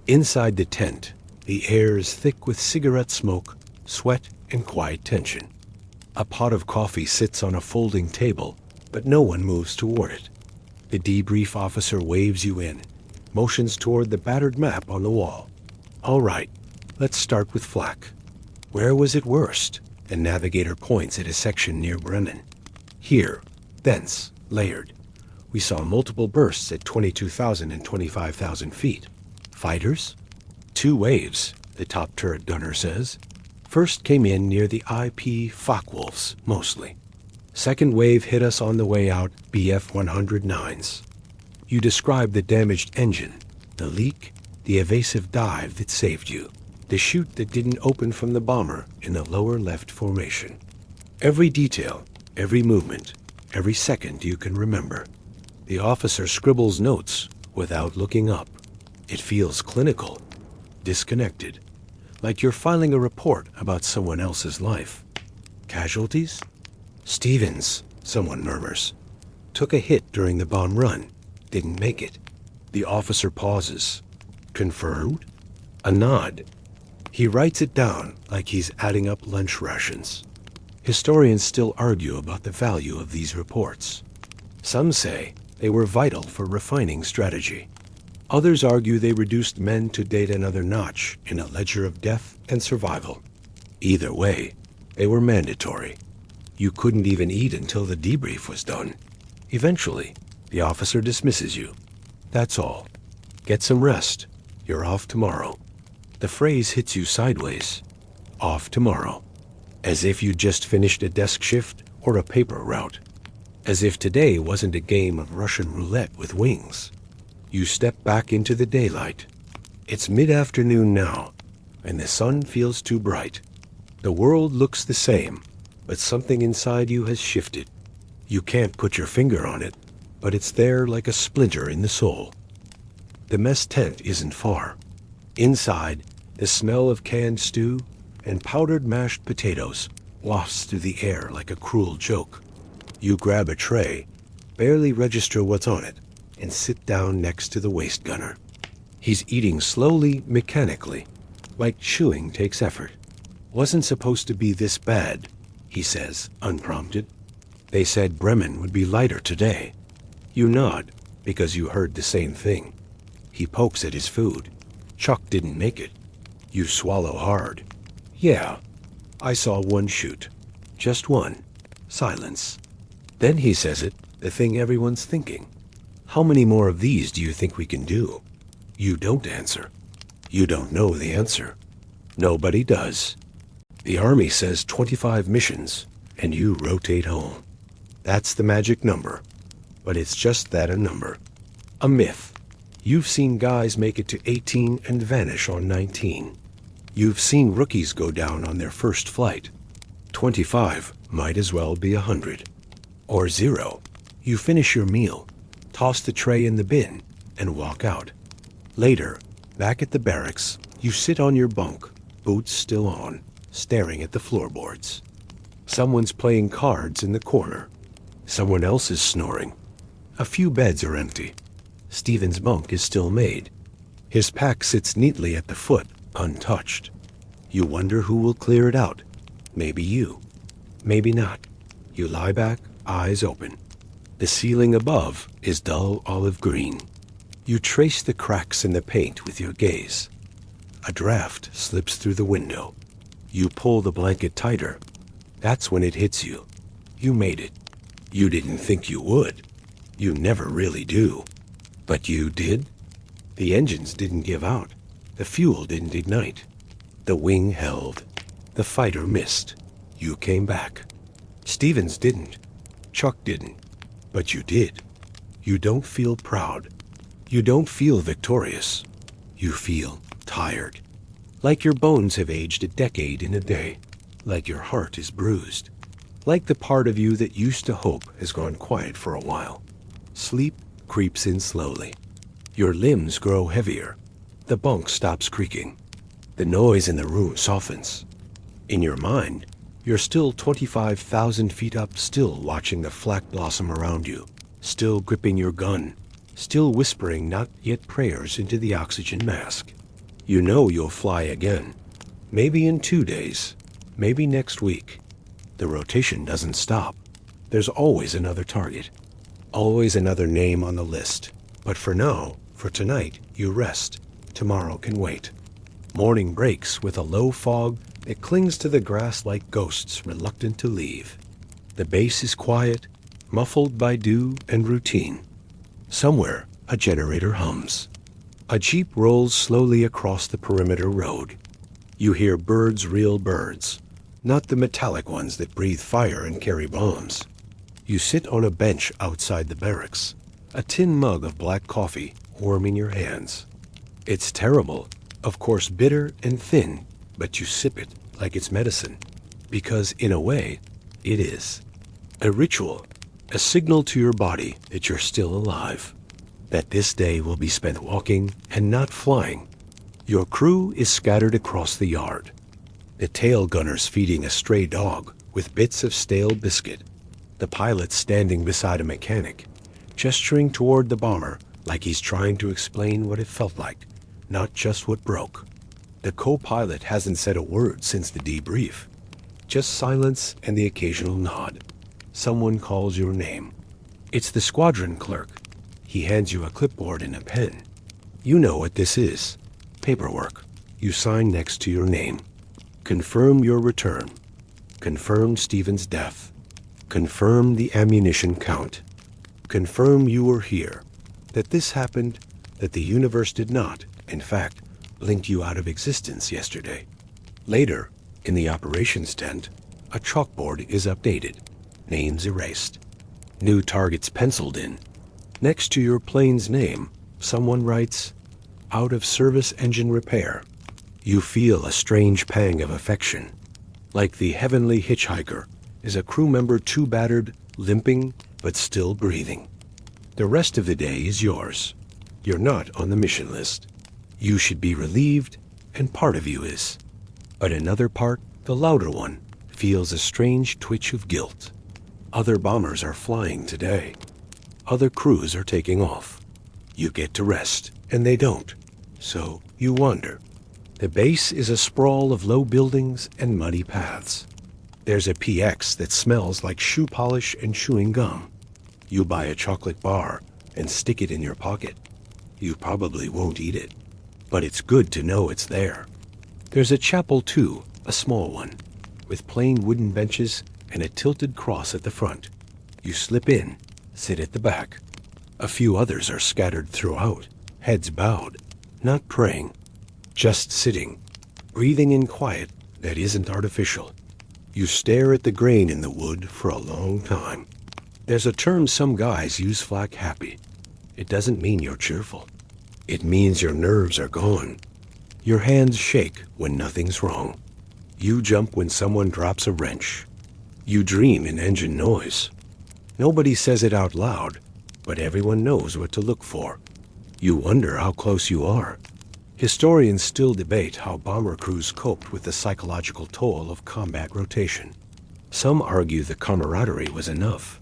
Inside the tent, the air is thick with cigarette smoke, sweat, and quiet tension. A pot of coffee sits on a folding table, but no one moves toward it. The debrief officer waves you in, motions toward the battered map on the wall. All right, let's start with flak. Where was it worst? The navigator points at a section near Bremen. Here, dense, layered. We saw multiple bursts at 22,000 and 25,000 feet. Fighters? 2 waves, the top turret gunner says. First came in near the IP Focke-Wulfs, mostly. Second wave hit us on the way out, BF-109s. You describe the damaged engine, the leak, the evasive dive that saved you, the chute that didn't open from the bomber in the lower left formation. Every detail, every movement, every second you can remember. The officer scribbles notes without looking up. It feels clinical, disconnected, like you're filing a report about someone else's life. Casualties? Stevens, someone murmurs. Took a hit during the bomb run. Didn't make it. The officer pauses. Confirmed? A nod. He writes it down like he's adding up lunch rations. Historians still argue about the value of these reports. Some say they were vital for refining strategy. Others argue they reduced men to date another notch in a ledger of death and survival. Either way, they were mandatory. You couldn't even eat until the debrief was done. Eventually, the officer dismisses you. That's all. Get some rest. You're off tomorrow. The phrase hits you sideways. Off tomorrow. As if you just finished a desk shift or a paper route. As if today wasn't a game of Russian roulette with wings. You step back into the daylight. It's mid-afternoon now, and the sun feels too bright. The world looks the same, but something inside you has shifted. You can't put your finger on it, but it's there like a splinter in the soul. The mess tent isn't far. Inside, the smell of canned stew and powdered mashed potatoes wafts through the air like a cruel joke. You grab a tray, barely register what's on it, and sit down next to the waist gunner. He's eating slowly, mechanically, like chewing takes effort. Wasn't supposed to be this bad, he says, unprompted. They said Bremen would be lighter today. You nod, because you heard the same thing. He pokes at his food. Chuck didn't make it. You swallow hard. Yeah, I saw one shoot. Just one. Silence. Then he says it, the thing everyone's thinking. How many more of these do you think we can do? You don't answer. You don't know the answer. Nobody does. The Army says 25 missions, and you rotate home. That's the magic number. But it's just that, a number. A myth. You've seen guys make it to 18 and vanish on 19. You've seen rookies go down on their first flight. 25 might as well be 100. Or 0. You finish your meal, toss the tray in the bin, and walk out. Later, back at the barracks, you sit on your bunk, boots still on, staring at the floorboards. Someone's playing cards in the corner. Someone else is snoring. A few beds are empty. Stephen's bunk is still made. His pack sits neatly at the foot, untouched. You wonder who will clear it out. Maybe you. Maybe not. You lie back, eyes open. The ceiling above is dull olive green. You trace the cracks in the paint with your gaze. A draft slips through the window. You pull the blanket tighter. That's when it hits you. You made it. You didn't think you would. You never really do. But you did. The engines didn't give out. The fuel didn't ignite. The wing held. The fighter missed. You came back. Stevens didn't. Chuck didn't. But you did. You don't feel proud. You don't feel victorious. You feel tired. Like your bones have aged a decade in a day. Like your heart is bruised. Like the part of you that used to hope has gone quiet for a while. Sleep creeps in slowly. Your limbs grow heavier. The bunk stops creaking. The noise in the room softens. In your mind, you're still 25,000 feet up, still watching the flak blossom around you, still gripping your gun, still whispering not yet prayers into the oxygen mask. You know you'll fly again. Maybe in 2 days. Maybe next week. The rotation doesn't stop. There's always another target. Always another name on the list. But for now, for tonight, you rest. Tomorrow can wait. Morning breaks with a low fog that clings to the grass like ghosts reluctant to leave. The base is quiet, muffled by dew and routine. Somewhere, a generator hums. A jeep rolls slowly across the perimeter road. You hear birds reel birds, not the metallic ones that breathe fire and carry bombs. You sit on a bench outside the barracks, a tin mug of black coffee warm in your hands. It's terrible, of course bitter and thin, but you sip it like it's medicine, because in a way, it is. A ritual, a signal to your body that you're still alive, that this day will be spent walking and not flying. Your crew is scattered across the yard. The tail gunner's feeding a stray dog with bits of stale biscuit. The pilot's standing beside a mechanic, gesturing toward the bomber like he's trying to explain what it felt like, not just what broke. The co-pilot hasn't said a word since the debrief. Just silence and the occasional nod. Someone calls your name. It's the squadron clerk. He hands you a clipboard and a pen. You know what this is. Paperwork. You sign next to your name. Confirm your return. Confirm Stephen's death. Confirm the ammunition count. Confirm you were here. That this happened, that the universe did not, in fact, blink you out of existence yesterday. Later, in the operations tent, a chalkboard is updated. Names erased. New targets penciled in. Next to your plane's name, someone writes, "Out of service engine repair." You feel a strange pang of affection. Like the heavenly hitchhiker, is a crew member too battered, limping, but still breathing. The rest of the day is yours. You're not on the mission list. You should be relieved, and part of you is. But another part, the louder one, feels a strange twitch of guilt. Other bombers are flying today. Other crews are taking off. You get to rest, and they don't. So you wander. The base is a sprawl of low buildings and muddy paths. There's a PX that smells like shoe polish and chewing gum. You buy a chocolate bar and stick it in your pocket. You probably won't eat it. but it's good to know it's there. There's a chapel too, a small one, with plain wooden benches and a tilted cross at the front. You slip in, sit at the back. A few others are scattered throughout, heads bowed, not praying, just sitting, breathing in quiet that isn't artificial. You stare at the grain in the wood for a long time. There's a term some guys use flak happy. It doesn't mean you're cheerful. It means your nerves are gone. Your hands shake when nothing's wrong. You jump when someone drops a wrench. You dream in engine noise. Nobody says it out loud, but everyone knows what to look for. You wonder how close you are. Historians still debate how bomber crews coped with the psychological toll of combat rotation. Some argue the camaraderie was enough.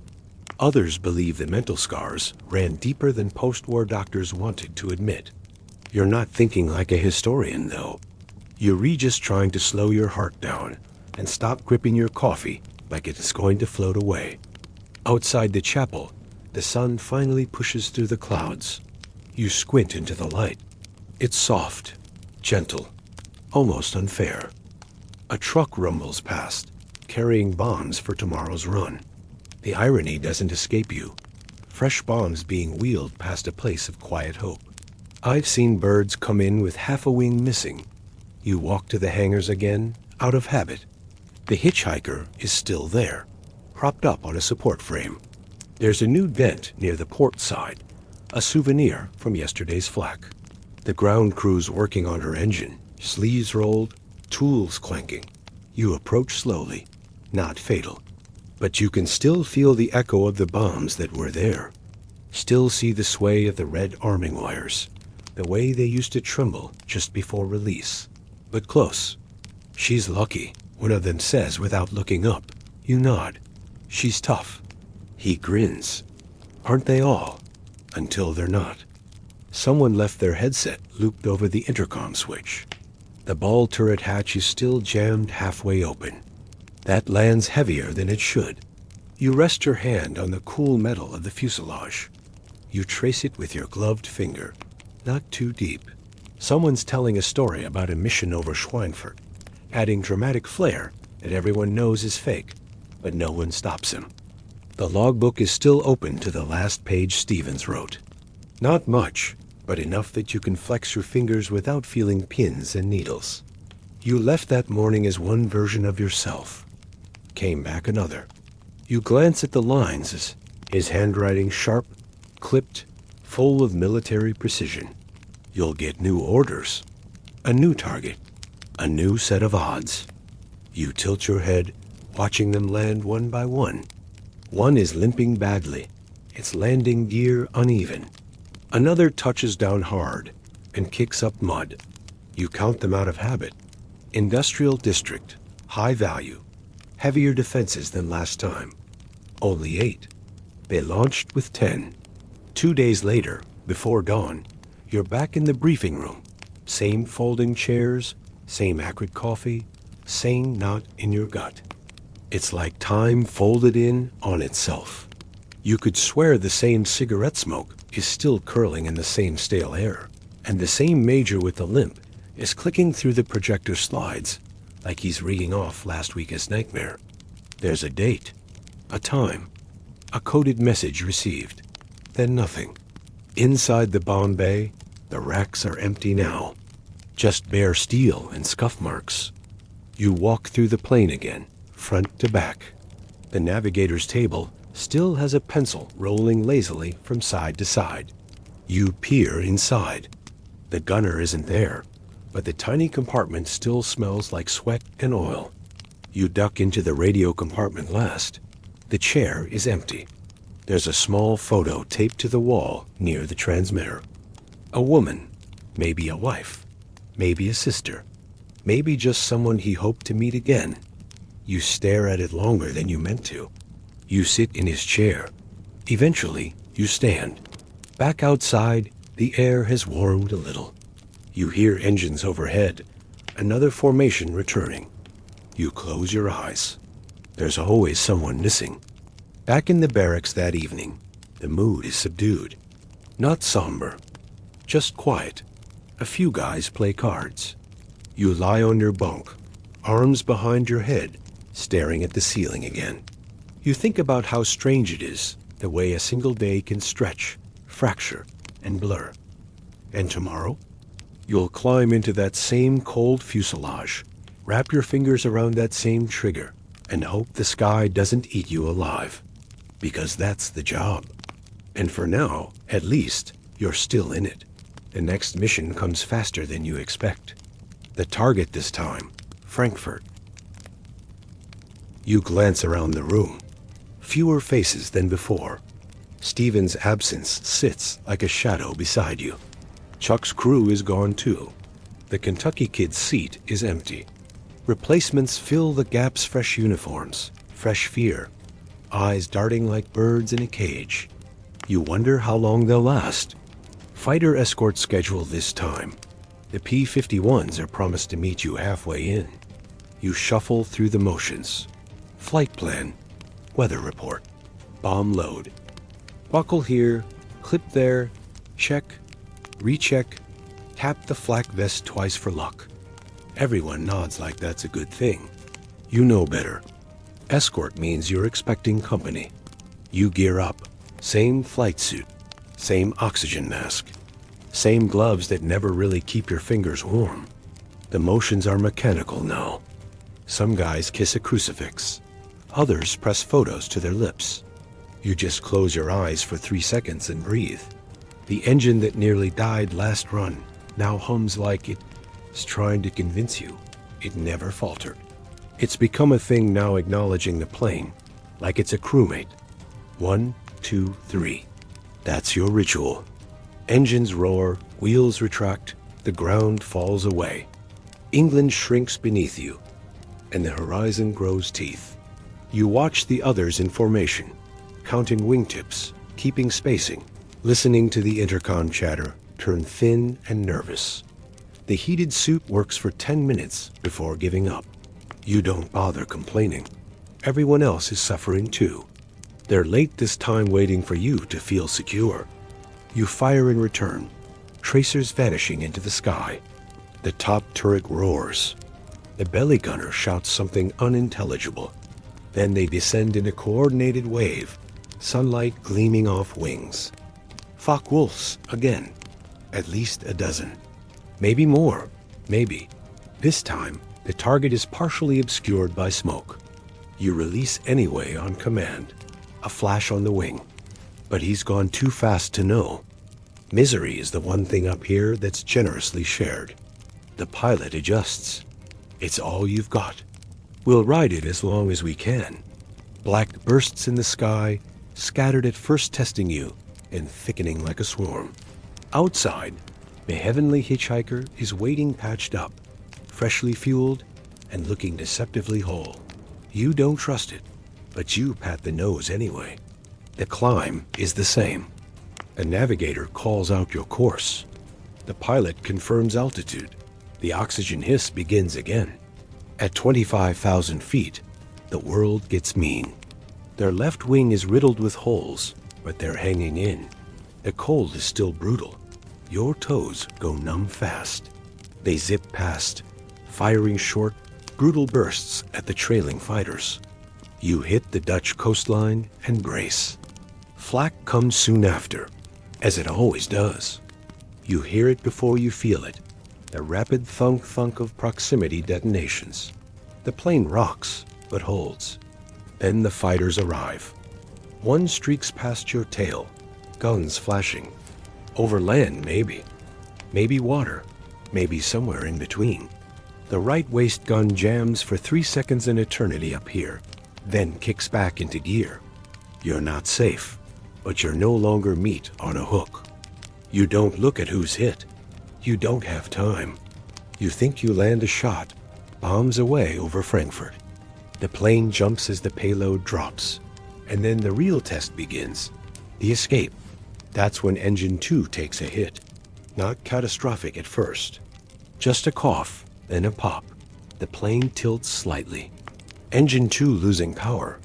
Others believe the mental scars ran deeper than post-war doctors wanted to admit. You're not thinking like a historian, though. You're just trying to slow your heart down and stop gripping your coffee like it is going to float away. Outside the chapel, the sun finally pushes through the clouds. You squint into the light. It's soft, gentle, almost unfair. A truck rumbles past, carrying bombs for tomorrow's run. The irony doesn't escape you. Fresh bombs being wheeled past a place of quiet hope. I've seen birds come in with half a wing missing. You walk to the hangars again, out of habit. The hitchhiker is still there, propped up on a support frame. There's a new dent near the port side, a souvenir from yesterday's flak. The ground crew's working on her engine, sleeves rolled, tools clanking. You approach slowly, not fatal. But you can still feel the echo of the bombs that were there. Still see the sway of the red arming wires, the way they used to tremble just before release. But close. She's lucky, one of them says without looking up. You nod. She's tough. He grins. Aren't they all? Until they're not. Someone left their headset looped over the intercom switch. The ball turret hatch is still jammed halfway open. That lands heavier than it should. You rest your hand on the cool metal of the fuselage. You trace it with your gloved finger, not too deep. Someone's telling a story about a mission over Schweinfurt, adding dramatic flair that everyone knows is fake, but no one stops him. The logbook is still open to the last page Stevens wrote. Not much, but enough that you can flex your fingers without feeling pins and needles. You left that morning as one version of yourself. Came back another. You glance at the lines, his handwriting sharp, clipped, full of military precision. You'll get new orders, a new target, a new set of odds. You tilt your head, watching them land one by one. One is limping badly, its landing gear uneven. Another touches down hard and kicks up mud. You count them out of habit. Industrial district, high value, heavier defenses than last time. Only 8. They launched with 10. 2 days later, before dawn, you're back in the briefing room. Same folding chairs, same acrid coffee, same knot in your gut. It's like time folded in on itself. You could swear the same cigarette smoke is still curling in the same stale air, and the same major with the limp is clicking through the projector slides like he's reading off last week's nightmare. There's a date, a time, a coded message received, then nothing. Inside the bomb bay, the racks are empty now, just bare steel and scuff marks. You walk through the plane again, front to back. The navigator's table still has a pencil rolling lazily from side to side. You peer inside. The gunner isn't there, but the tiny compartment still smells like sweat and oil. You duck into the radio compartment last. The chair is empty. There's a small photo taped to the wall near the transmitter. A woman, maybe a wife, maybe a sister, maybe just someone he hoped to meet again. You stare at it longer than you meant to. You sit in his chair. Eventually, you stand. Back outside, the air has warmed a little. You hear engines overhead, another formation returning. You close your eyes. There's always someone missing. Back in the barracks that evening, the mood is subdued. Not somber, just quiet. A few guys play cards. You lie on your bunk, arms behind your head, staring at the ceiling again. You think about how strange it is, the way a single day can stretch, fracture, and blur. And tomorrow? You'll climb into that same cold fuselage, wrap your fingers around that same trigger, and hope the sky doesn't eat you alive. Because that's the job. And for now, at least, you're still in it. The next mission comes faster than you expect. The target this time, Frankfurt. You glance around the room. Fewer faces than before. Steven's absence sits like a shadow beside you. Chuck's crew is gone too. The Kentucky kid's seat is empty. Replacements fill the gaps, fresh uniforms, fresh fear, eyes darting like birds in a cage. You wonder how long they'll last. Fighter escort schedule this time. The P-51s are promised to meet you halfway in. You shuffle through the motions. Flight plan, weather report, bomb load. Buckle here, clip there, check, recheck, tap the flak vest twice for luck. Everyone nods like that's a good thing. You know better. Escort means you're expecting company. You gear up. Same flight suit, same oxygen mask, same gloves that never really keep your fingers warm. The motions are mechanical now. Some guys kiss a crucifix. Others press photos to their lips. You just close your eyes for 3 seconds and breathe. The engine that nearly died last run now hums like it's trying to convince you it never faltered. It's become a thing now, acknowledging the plane like it's a crewmate. 1, 2, 3. That's your ritual. Engines roar, wheels retract, the ground falls away. England shrinks beneath you, and the horizon grows teeth. You watch the others in formation, counting wingtips, keeping spacing, listening to the intercom chatter, turn thin and nervous. The heated suit works for 10 minutes before giving up. You don't bother complaining. Everyone else is suffering too. They're late this time, waiting for you to feel secure. You fire in return, tracers vanishing into the sky. The top turret roars. The belly gunner shouts something unintelligible. Then they descend in a coordinated wave, sunlight gleaming off wings. Focke-Wulfs again, at least a dozen. Maybe more, maybe. This time, the target is partially obscured by smoke. You release anyway on command. A flash on the wing. But he's gone too fast to know. Misery is the one thing up here that's generously shared. The pilot adjusts. It's all you've got. We'll ride it as long as we can. Black bursts in the sky, scattered at first, testing you and thickening like a swarm. Outside, the heavenly hitchhiker is waiting, patched up, freshly fueled and looking deceptively whole. You don't trust it, but you pat the nose anyway. The climb is the same. A navigator calls out your course. The pilot confirms altitude. The oxygen hiss begins again. At 25,000 feet, the world gets mean. Their left wing is riddled with holes, but they're hanging in. The cold is still brutal. Your toes go numb fast. They zip past, firing short, brutal bursts at the trailing fighters. You hit the Dutch coastline and brace. Flak comes soon after, as it always does. You hear it before you feel it, the rapid thunk-thunk of proximity detonations. The plane rocks, but holds. Then the fighters arrive. One streaks past your tail, guns flashing. Over land, maybe. Maybe water, maybe somewhere in between. The right waist gun jams for 3 seconds, an eternity up here, then kicks back into gear. You're not safe, but you're no longer meat on a hook. You don't look at who's hit. You don't have time. You think you land a shot, bombs away over Frankfurt. The plane jumps as the payload drops, and then the real test begins. The escape. That's when Engine 2 takes a hit. Not catastrophic at first. Just a cough, then a pop. The plane tilts slightly. Engine 2 losing power,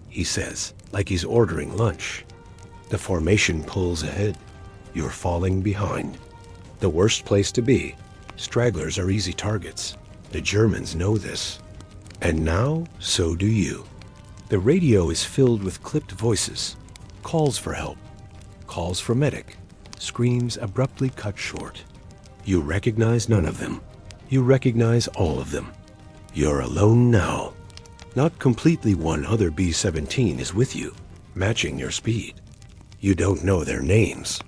he says, like he's ordering lunch. The formation pulls ahead. You're falling behind. The worst place to be. Stragglers are easy targets. The Germans know this. And now, so do you. The radio is filled with clipped voices, calls for help, calls for medic, screams abruptly cut short. You recognize none of them. You recognize all of them. You're alone now. Not completely. One other B-17 is with you, matching your speed. You don't know their names.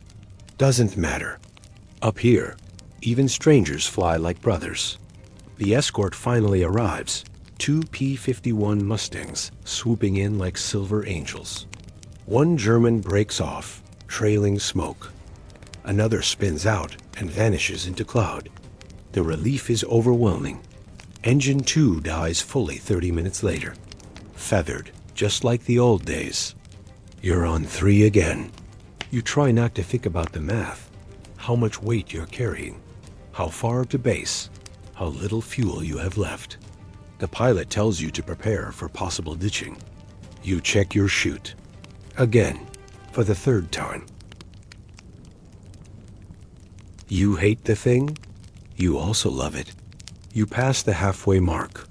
Doesn't matter. Up here, even strangers fly like brothers. The escort finally arrives. 2 P-51 Mustangs swooping in like silver angels. One German breaks off, trailing smoke. Another spins out and vanishes into cloud. The relief is overwhelming. Engine 2 dies fully 30 minutes later. Feathered, just like the old days. You're on 3 again. You try not to think about the math. How much weight you're carrying. How far to base. How little fuel you have left. The pilot tells you to prepare for possible ditching. You check your chute. Again, for the 3rd time. You hate the thing? You also love it. You pass the halfway mark.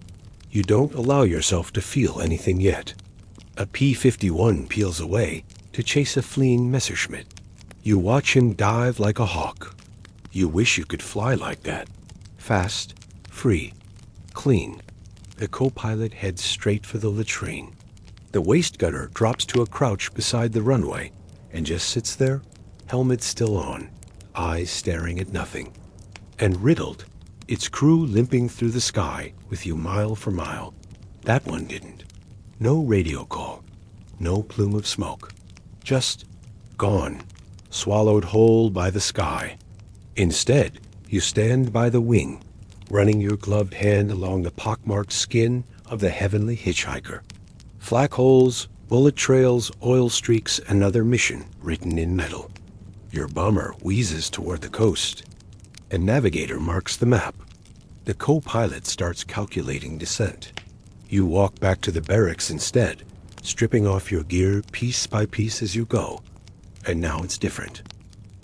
You don't allow yourself to feel anything yet. A P-51 peels away to chase a fleeing Messerschmitt. You watch him dive like a hawk. You wish you could fly like that. Fast, free, clean. The co-pilot heads straight for the latrine. The waste gunner drops to a crouch beside the runway and just sits there, helmet still on, eyes staring at nothing. And riddled, its crew limping through the sky with you mile for mile. That one didn't. No radio call. No plume of smoke. Just gone, swallowed whole by the sky. Instead, you stand by the wing, running your gloved hand along the pockmarked skin of the heavenly hitchhiker. Flak holes, bullet trails, oil streaks, another mission written in metal. Your bomber wheezes toward the coast. A navigator marks the map. The co-pilot starts calculating descent. You walk back to the barracks instead, stripping off your gear piece by piece as you go. And now it's different.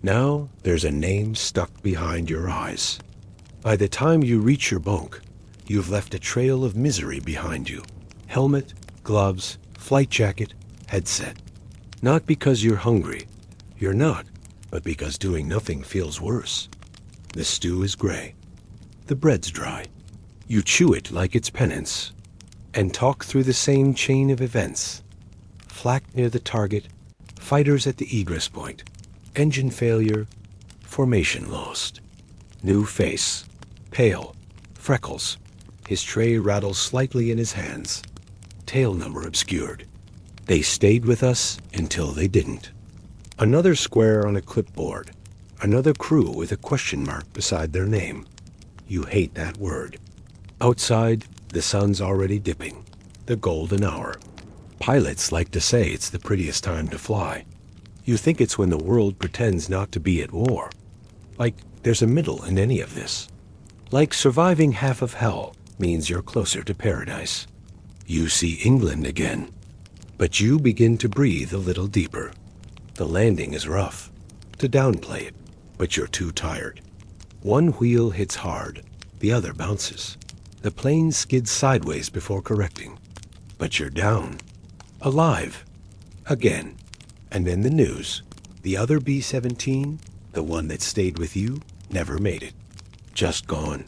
Now there's a name stuck behind your eyes. By the time you reach your bunk, you've left a trail of misery behind you. Helmet, gloves, flight jacket, headset. Not because you're hungry. You're not, but because doing nothing feels worse. The stew is gray. The bread's dry. You chew it like it's penance, and talk through the same chain of events. Flak near the target, fighters at the egress point, engine failure, formation lost. New face, pale, freckles. His tray rattles slightly in his hands. Tail number obscured. They stayed with us until they didn't. Another square on a clipboard. Another crew with a question mark beside their name. You hate that word. Outside, the sun's already dipping. The golden hour. Pilots like to say it's the prettiest time to fly. You think it's when the world pretends not to be at war. Like there's a middle in any of this. Like surviving half of hell means you're closer to paradise. You see England again. But you begin to breathe a little deeper. The landing is rough. To downplay it. But you're too tired. One wheel hits hard, the other bounces. The plane skids sideways before correcting. But you're down. Alive. Again. And then the news. The other B-17, the one that stayed with you, never made it. Just gone.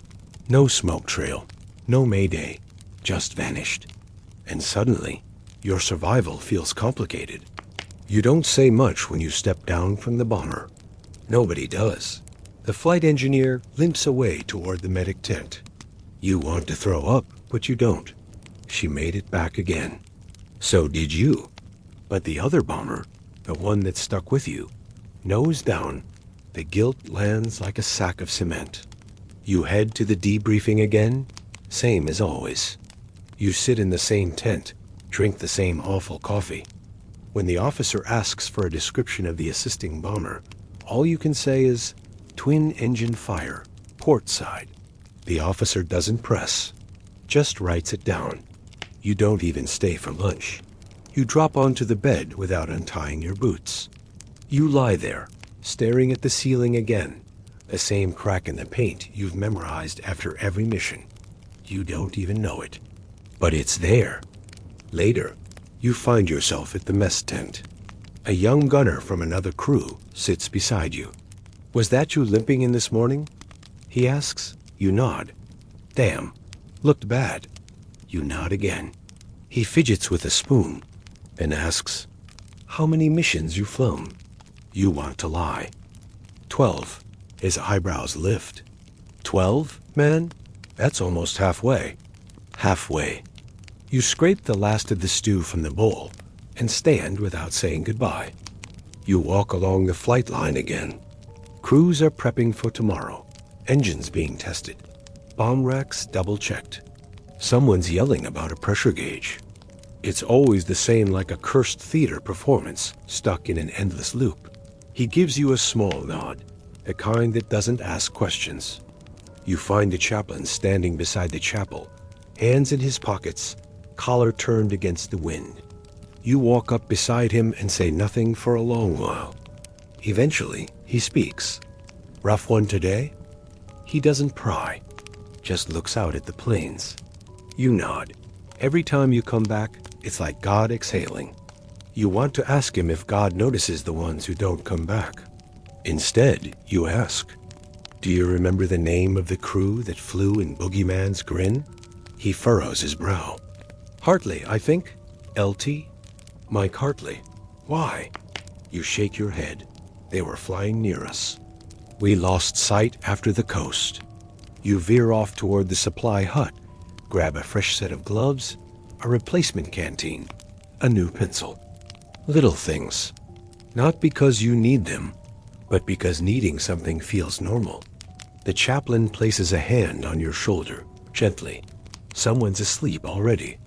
No smoke trail. No mayday. Just vanished. And suddenly, your survival feels complicated. You don't say much when you step down from the bomber. Nobody does. The flight engineer limps away toward the medic tent. You want to throw up, but you don't. She made it back again. So did you. But the other bomber, the one that stuck with you, nose down, the guilt lands like a sack of cement. You head to the debriefing again, same as always. You sit in the same tent, drink the same awful coffee. When the officer asks for a description of the assisting bomber, all you can say is, twin engine fire, port side. The officer doesn't press, just writes it down. You don't even stay for lunch. You drop onto the bed without untying your boots. You lie there, staring at the ceiling again, The same crack in the paint you've memorized after every mission. You don't even know it. But it's there. Later, you find yourself at the mess tent. A young gunner from another crew sits beside you. "Was that you limping in this morning?" he asks. You nod. "Damn. Looked bad." You nod again. He fidgets with a spoon and asks, "How many missions you flown?" You want to lie. 12. His eyebrows lift. 12, man? That's almost halfway. Halfway. You scrape the last of the stew from the bowl and stand without saying goodbye. You walk along the flight line again. Crews are prepping for tomorrow. Engines being tested. Bomb racks double-checked. Someone's yelling about a pressure gauge. It's always the same, like a cursed theater performance stuck in an endless loop. He gives you a small nod, the kind that doesn't ask questions. You find the chaplain standing beside the chapel, hands in his pockets, collar turned against the wind. You walk up beside him and say nothing for a long while. Eventually, he speaks. "Rough one today?" He doesn't pry, just looks out at the plains. You nod. Every time you come back, it's like God exhaling. You want to ask him if God notices the ones who don't come back. Instead, you ask, "Do you remember the name of the crew that flew in Boogeyman's grin?" He furrows his brow. "Hartley, I think. LT? Mike Hartley. Why?" You shake your head. They were flying near us. We lost sight after the coast. You veer off toward the supply hut, grab a fresh set of gloves, a replacement canteen, a new pencil. Little things. Not because you need them, but because needing something feels normal. The chaplain places a hand on your shoulder, gently. Someone's asleep already.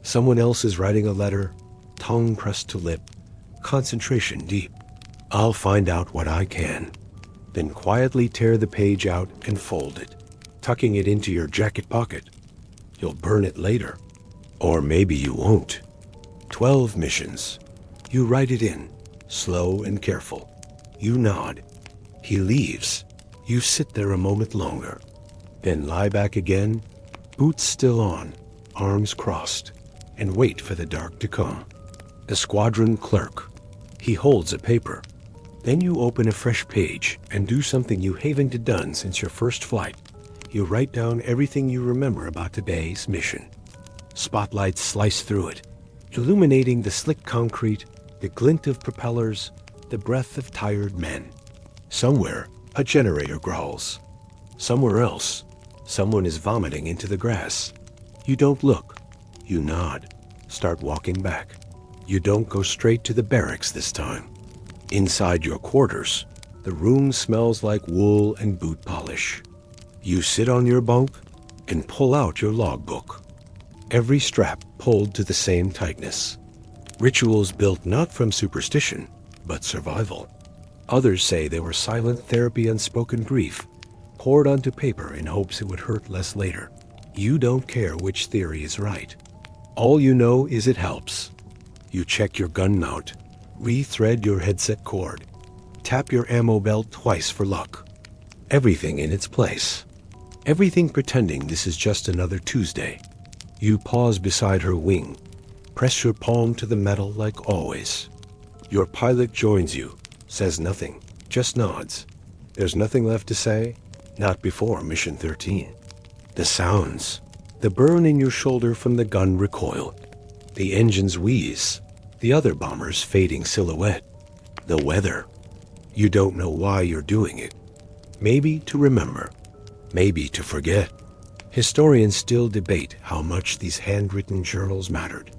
Someone else is writing a letter, tongue pressed to lip, concentration deep. "I'll find out what I can." Then quietly tear the page out and fold it, tucking it into your jacket pocket. You'll burn it later. Or maybe you won't. 12 missions. You write it in, slow and careful. You nod. He leaves. You sit there a moment longer. Then lie back again, boots still on, arms crossed, and wait for the dark to come. The squadron clerk. He holds a paper. Then you open a fresh page and do something you haven't done since your first flight. You write down everything you remember about today's mission. Spotlights slice through it, illuminating the slick concrete, the glint of propellers, the breath of tired men. Somewhere, a generator growls. Somewhere else, someone is vomiting into the grass. You don't look. You nod. Start walking back. You don't go straight to the barracks this time. Inside your quarters, the room smells like wool and boot polish. You sit on your bunk and pull out your logbook. Every strap pulled to the same tightness. Rituals built not from superstition, but survival. Others say they were silent therapy, unspoken grief, poured onto paper in hopes it would hurt less later. You don't care which theory is right. All you know is it helps. You check your gun mount, rethread your headset cord, tap your ammo belt twice for luck. Everything in its place. Everything pretending this is just another Tuesday. You pause beside her wing, press your palm to the metal like always. Your pilot joins you, says nothing, just nods. There's nothing left to say, not before Mission 13. The sounds, the burn in your shoulder from the gun recoil, the engine's wheeze, the other bomber's fading silhouette, the weather. You don't know why you're doing it. Maybe to remember, maybe to forget. Historians still debate how much these handwritten journals mattered.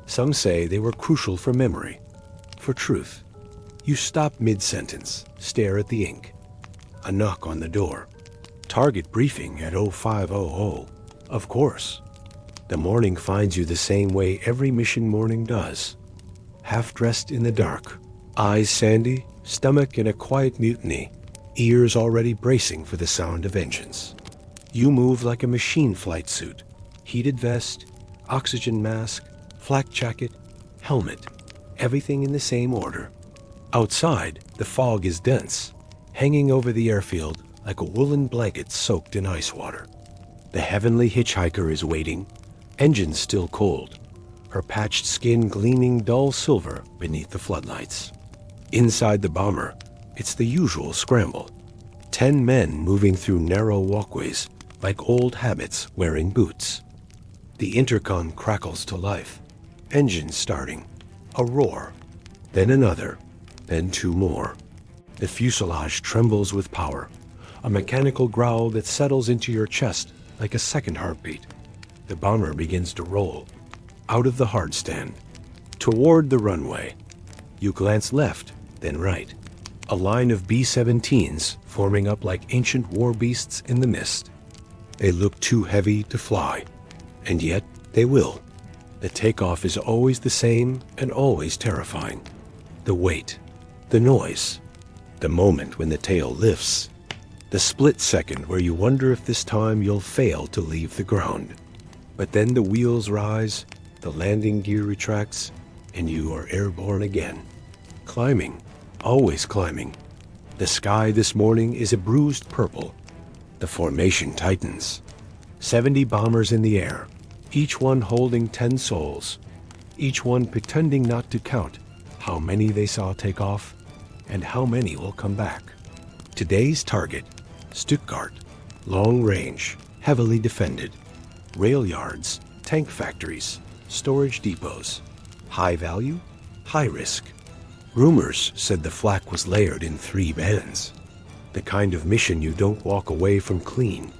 Some say they were crucial for memory, for truth. You stop mid-sentence, stare at the ink. A knock on the door. Target briefing at 0500. Of course. The morning finds you the same way every mission morning does. Half-dressed in the dark, eyes sandy, stomach in a quiet mutiny, ears already bracing for the sound of engines. You move like a machine flight suit, heated vest, oxygen mask, flak jacket, helmet, everything in the same order. Outside, the fog is dense, hanging over the airfield like a woolen blanket soaked in ice water. The heavenly hitchhiker is waiting, engine still cold, her patched skin gleaming dull silver beneath the floodlights. Inside the bomber, it's the usual scramble. 10 men moving through narrow walkways like old habits wearing boots. The intercom crackles to life, engine starting, a roar, then another, then 2 more. The fuselage trembles with power, a mechanical growl that settles into your chest like a second heartbeat. The bomber begins to roll, out of the hardstand, toward the runway. You glance left, then right. A line of B-17s forming up like ancient war beasts in the mist. They look too heavy to fly, and yet they will. The takeoff is always the same and always terrifying. The weight, the noise, the moment when the tail lifts, the split second where you wonder if this time you'll fail to leave the ground. But then the wheels rise, the landing gear retracts, and you are airborne again. Climbing, always climbing. The sky this morning is a bruised purple. The formation tightens. 70 bombers in the air, each one holding 10 souls, each one pretending not to count how many they saw take off and how many will come back. Today's target, Stuttgart, long range, heavily defended. Rail yards, tank factories, storage depots. High value, high risk. Rumors said the flak was layered in 3 bands. The kind of mission you don't walk away from clean.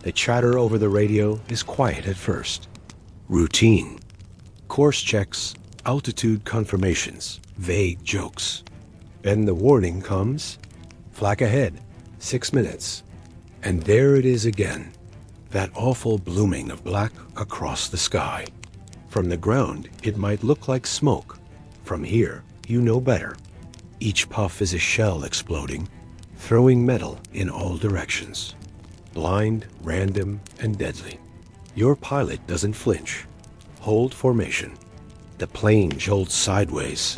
The chatter over the radio is quiet at first. Routine. Course checks, altitude confirmations, vague jokes. Then the warning comes. Flak ahead, 6 minutes. And there it is again. That awful blooming of black across the sky. From the ground, it might look like smoke. From here, you know better. Each puff is a shell exploding, throwing metal in all directions. Blind, random, and deadly. Your pilot doesn't flinch. Hold formation. The plane jolts sideways.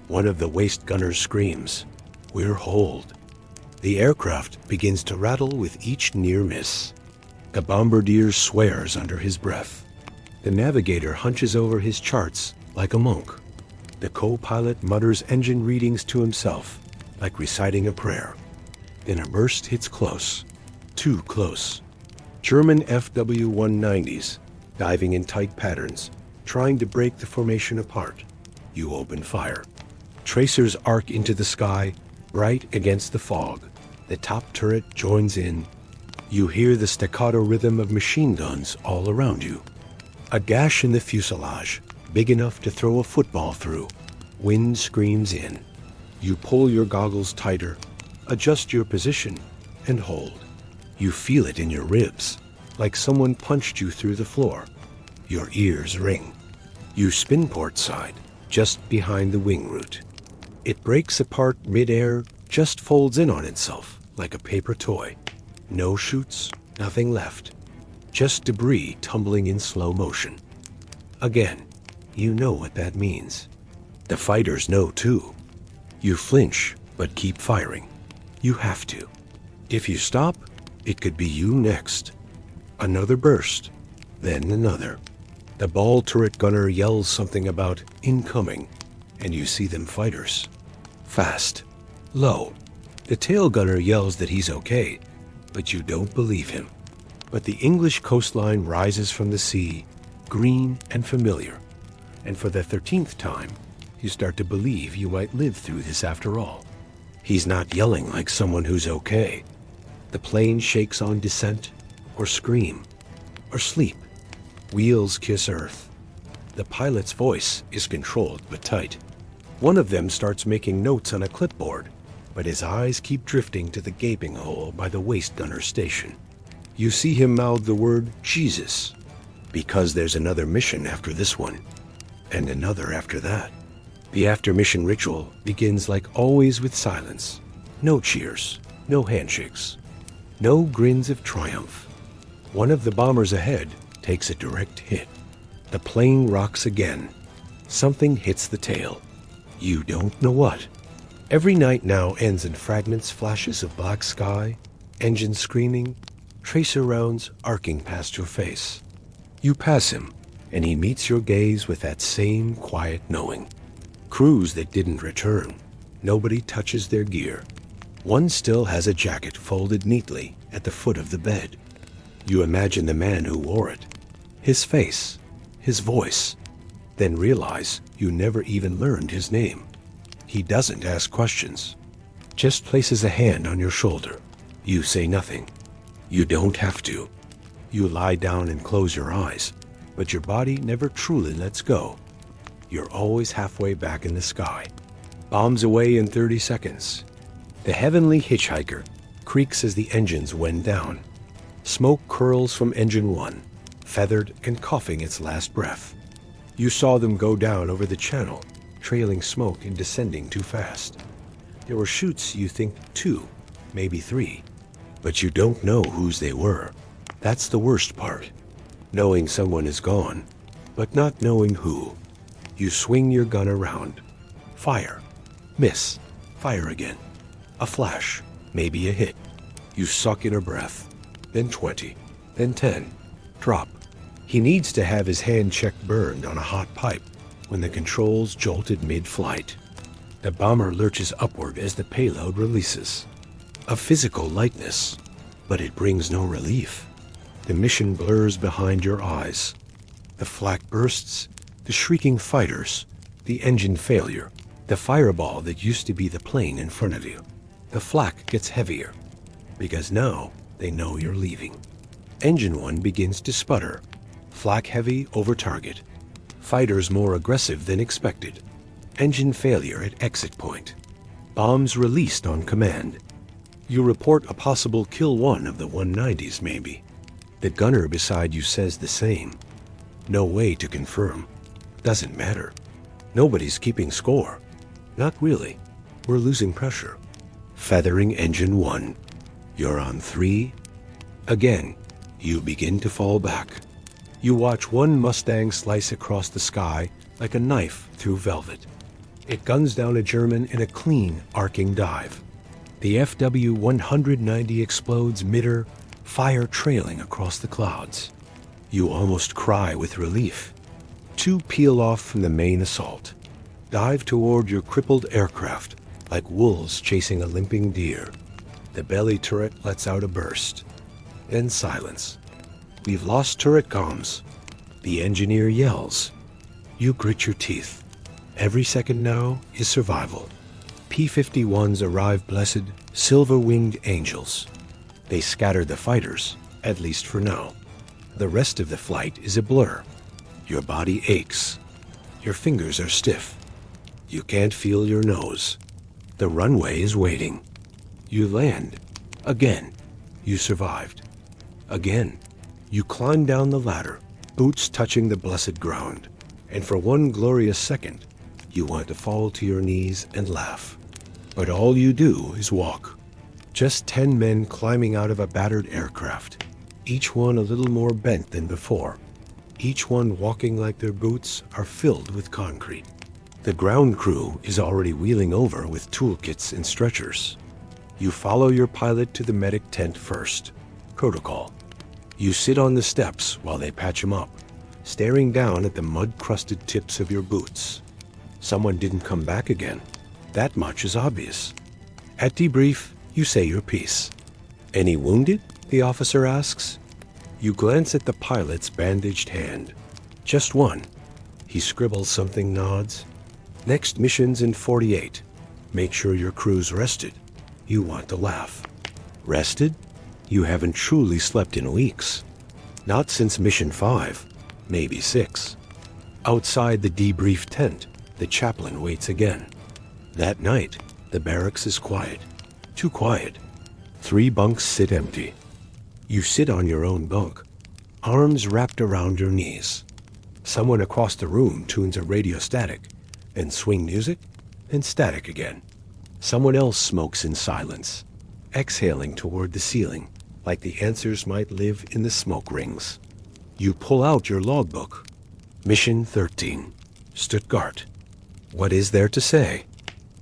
One of the waist gunners screams, "We're holed." The aircraft begins to rattle with each near miss. The bombardier swears under his breath. The navigator hunches over his charts like a monk. The co-pilot mutters engine readings to himself, like reciting a prayer. Then a burst hits close, too close. German FW-190s, diving in tight patterns, trying to break the formation apart. You open fire. Tracers arc into the sky, right against the fog. The top turret joins in. You hear the staccato rhythm of machine guns all around you. A gash in the fuselage, big enough to throw a football through. Wind screams in. You pull your goggles tighter, adjust your position, and hold. You feel it in your ribs, like someone punched you through the floor. Your ears ring. You spin port side, just behind the wing root. It breaks apart mid-air, just folds in on itself, like a paper toy. No chutes, nothing left. Just debris tumbling in slow motion. Again, you know what that means. The fighters know too. You flinch, but keep firing. You have to. If you stop, it could be you next. Another burst, then another. The ball turret gunner yells something about incoming, and you see them fighters. Fast, low. The tail gunner yells that he's okay, but you don't believe him. But the English coastline rises from the sea, green and familiar. And for the 13th time, you start to believe you might live through this after all. He's not yelling like someone who's okay. The plane shakes on descent, or scream, or sleep. Wheels kiss earth. The pilot's voice is controlled but tight. One of them starts making notes on a clipboard, but his eyes keep drifting to the gaping hole by the waist gunner station. You see him mouth the word Jesus, because there's another mission after this one, and another after that. The after-mission ritual begins like always with silence. No cheers, no handshakes, no grins of triumph. One of the bombers ahead takes a direct hit. The plane rocks again. Something hits the tail. You don't know what. Every night now ends in fragments, flashes of black sky, Engine screaming, tracer rounds arcing past your face. You pass him, and he meets your gaze with that same quiet knowing. Crews that didn't return. Nobody touches their gear. One still has a jacket folded neatly at the foot of the bed. You imagine the man who wore it, his face, his voice, then realize you never even learned his name. He doesn't ask questions, just places a hand on your shoulder. You say nothing. You don't have to. You lie down and close your eyes, but your body never truly lets go. You're always halfway back in the sky. Bombs away in 30 seconds. The heavenly hitchhiker creaks as the engines wend down. Smoke curls from engine 1, feathered and coughing its last breath. You saw them go down over the channel, trailing smoke and descending too fast. There were chutes, you think 2, maybe 3, but you don't know whose they were. That's the worst part. Knowing someone is gone, but not knowing who. You swing your gun around. Fire. Miss. Fire again. A flash. Maybe a hit. You suck in a breath. Then 20. Then 10. Drop. He needs to have his hand check burned on a hot pipe when the controls jolted mid-flight. The bomber lurches upward as the payload releases. A physical lightness, but it brings no relief. The mission blurs behind your eyes. The flak bursts, the shrieking fighters, the engine failure, the fireball that used to be the plane in front of you. The flak gets heavier, because now they know you're leaving. Engine 1 begins to sputter. Flak heavy over target. Fighters more aggressive than expected. Engine failure at exit point. Bombs released on command. You report a possible kill 1 of the 190s maybe. The gunner beside you says the same. No way to confirm. Doesn't matter. Nobody's keeping score. Not really. We're losing pressure. Feathering engine 1. You're on 3. Again, you begin to fall back. You watch one Mustang slice across the sky like a knife through velvet. It guns down a German in a clean, arcing dive. The FW-190 explodes midair, fire trailing across the clouds. You almost cry with relief. 2 peel off from the main assault. Dive toward your crippled aircraft like wolves chasing a limping deer. The belly turret lets out a burst. Then silence. We've lost turret comms. The engineer yells. You grit your teeth. Every second now is survival. P-51s arrive blessed, silver-winged angels. They scatter the fighters, at least for now. The rest of the flight is a blur. Your body aches. Your fingers are stiff. You can't feel your nose. The runway is waiting. You land. Again. You survived. Again. You climb down the ladder, boots touching the blessed ground. And for one glorious second, you want to fall to your knees and laugh. But all you do is walk. Just 10 men climbing out of a battered aircraft, each one a little more bent than before. Each one walking like their boots are filled with concrete. The ground crew is already wheeling over with toolkits and stretchers. You follow your pilot to the medic tent first. Protocol. You sit on the steps while they patch him up, staring down at the mud-crusted tips of your boots. Someone didn't come back again. That much is obvious. At debrief, you say your piece. Any wounded? The officer asks. You glance at the pilot's bandaged hand. Just one. He scribbles something, nods. Next mission's in 48. Make sure your crew's rested. You want to laugh. Rested? You haven't truly slept in weeks. Not since mission 5, maybe 6. Outside the debrief tent, the chaplain waits again. That night, the barracks is quiet. Too quiet. 3 bunks sit empty. You sit on your own bunk, arms wrapped around your knees. Someone across the room tunes a radio static, then swing music, then static again. Someone else smokes in silence, exhaling toward the ceiling, like the answers might live in the smoke rings. You pull out your logbook. Mission 13, Stuttgart. What is there to say?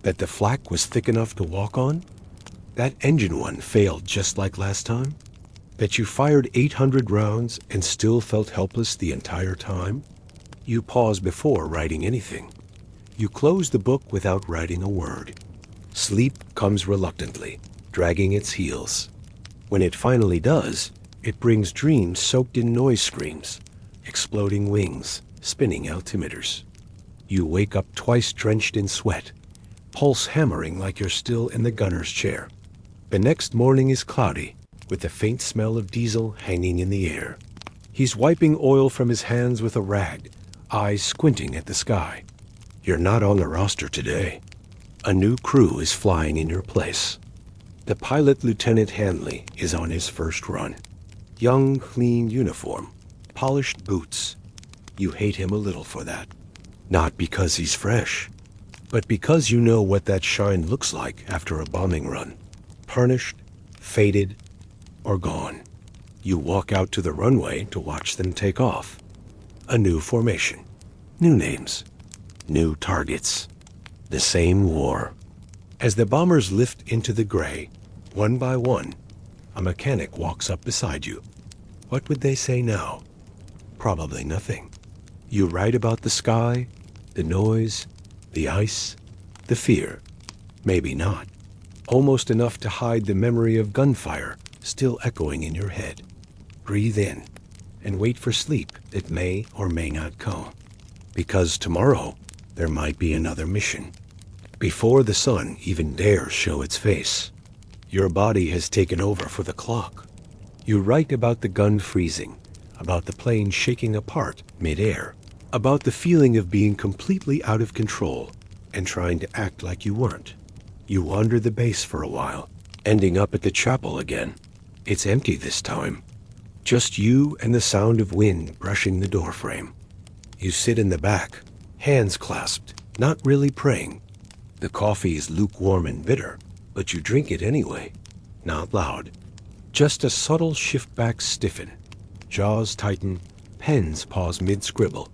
That the flak was thick enough to walk on? That engine one failed just like last time? That you fired 800 rounds and still felt helpless the entire time? You pause before writing anything. You close the book without writing a word. Sleep comes reluctantly, dragging its heels. When it finally does, it brings dreams soaked in noise screams, exploding wings, spinning altimeters. You wake up twice drenched in sweat, pulse hammering like you're still in the gunner's chair. The next morning is cloudy, with the faint smell of diesel hanging in the air. He's wiping oil from his hands with a rag, eyes squinting at the sky. You're not on the roster today. A new crew is flying in your place. The pilot, Lieutenant Hanley, is on his first run. Young, clean uniform, polished boots. You hate him a little for that. Not because he's fresh, but because you know what that shine looks like after a bombing run. Tarnished, faded, or gone. You walk out to the runway to watch them take off. A new formation, new names, new targets. The same war. As the bombers lift into the gray, one by one, a mechanic walks up beside you. What would they say now? Probably nothing. You write about the sky, the noise, the ice, the fear. Maybe not. Almost enough to hide the memory of gunfire still echoing in your head. Breathe in and wait for sleep that may or may not come. Because tomorrow, there might be another mission. Before the sun even dares show its face, your body has taken over for the clock. You write about the gun freezing, about the plane shaking apart mid-air, about the feeling of being completely out of control and trying to act like you weren't. You wander the base for a while, ending up at the chapel again. It's empty this time. Just you and the sound of wind brushing the doorframe. You sit in the back, hands clasped, not really praying. The coffee is lukewarm and bitter, but you drink it anyway. Not loud. Just a subtle shift back stiffen. Jaws tighten, pens pause mid-scribble.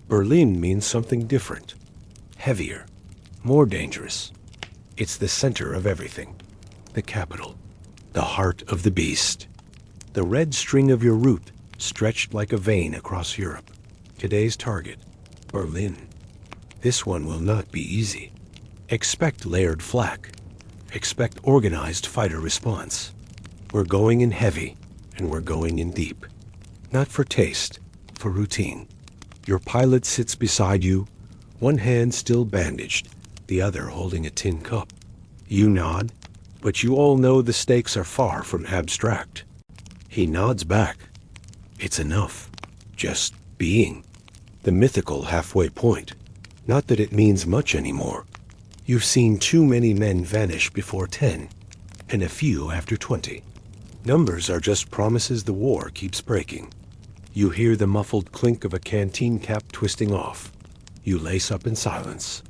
Berlin means something different. Heavier. More dangerous. It's the center of everything. The capital. The heart of the beast. The red string of your route stretched like a vein across Europe. Today's target. Berlin. This one will not be easy. Expect layered flak. Expect organized fighter response. We're going in heavy, and we're going in deep. Not for taste, for routine. Your pilot sits beside you, one hand still bandaged, the other holding a tin cup. You nod, but you all know the stakes are far from abstract. He nods back. It's enough. Just being. The mythical halfway point. Not that it means much anymore. You've seen too many men vanish before 10, and a few after 20. Numbers are just promises the war keeps breaking. You hear the muffled clink of a canteen cap twisting off. You lace up in silence.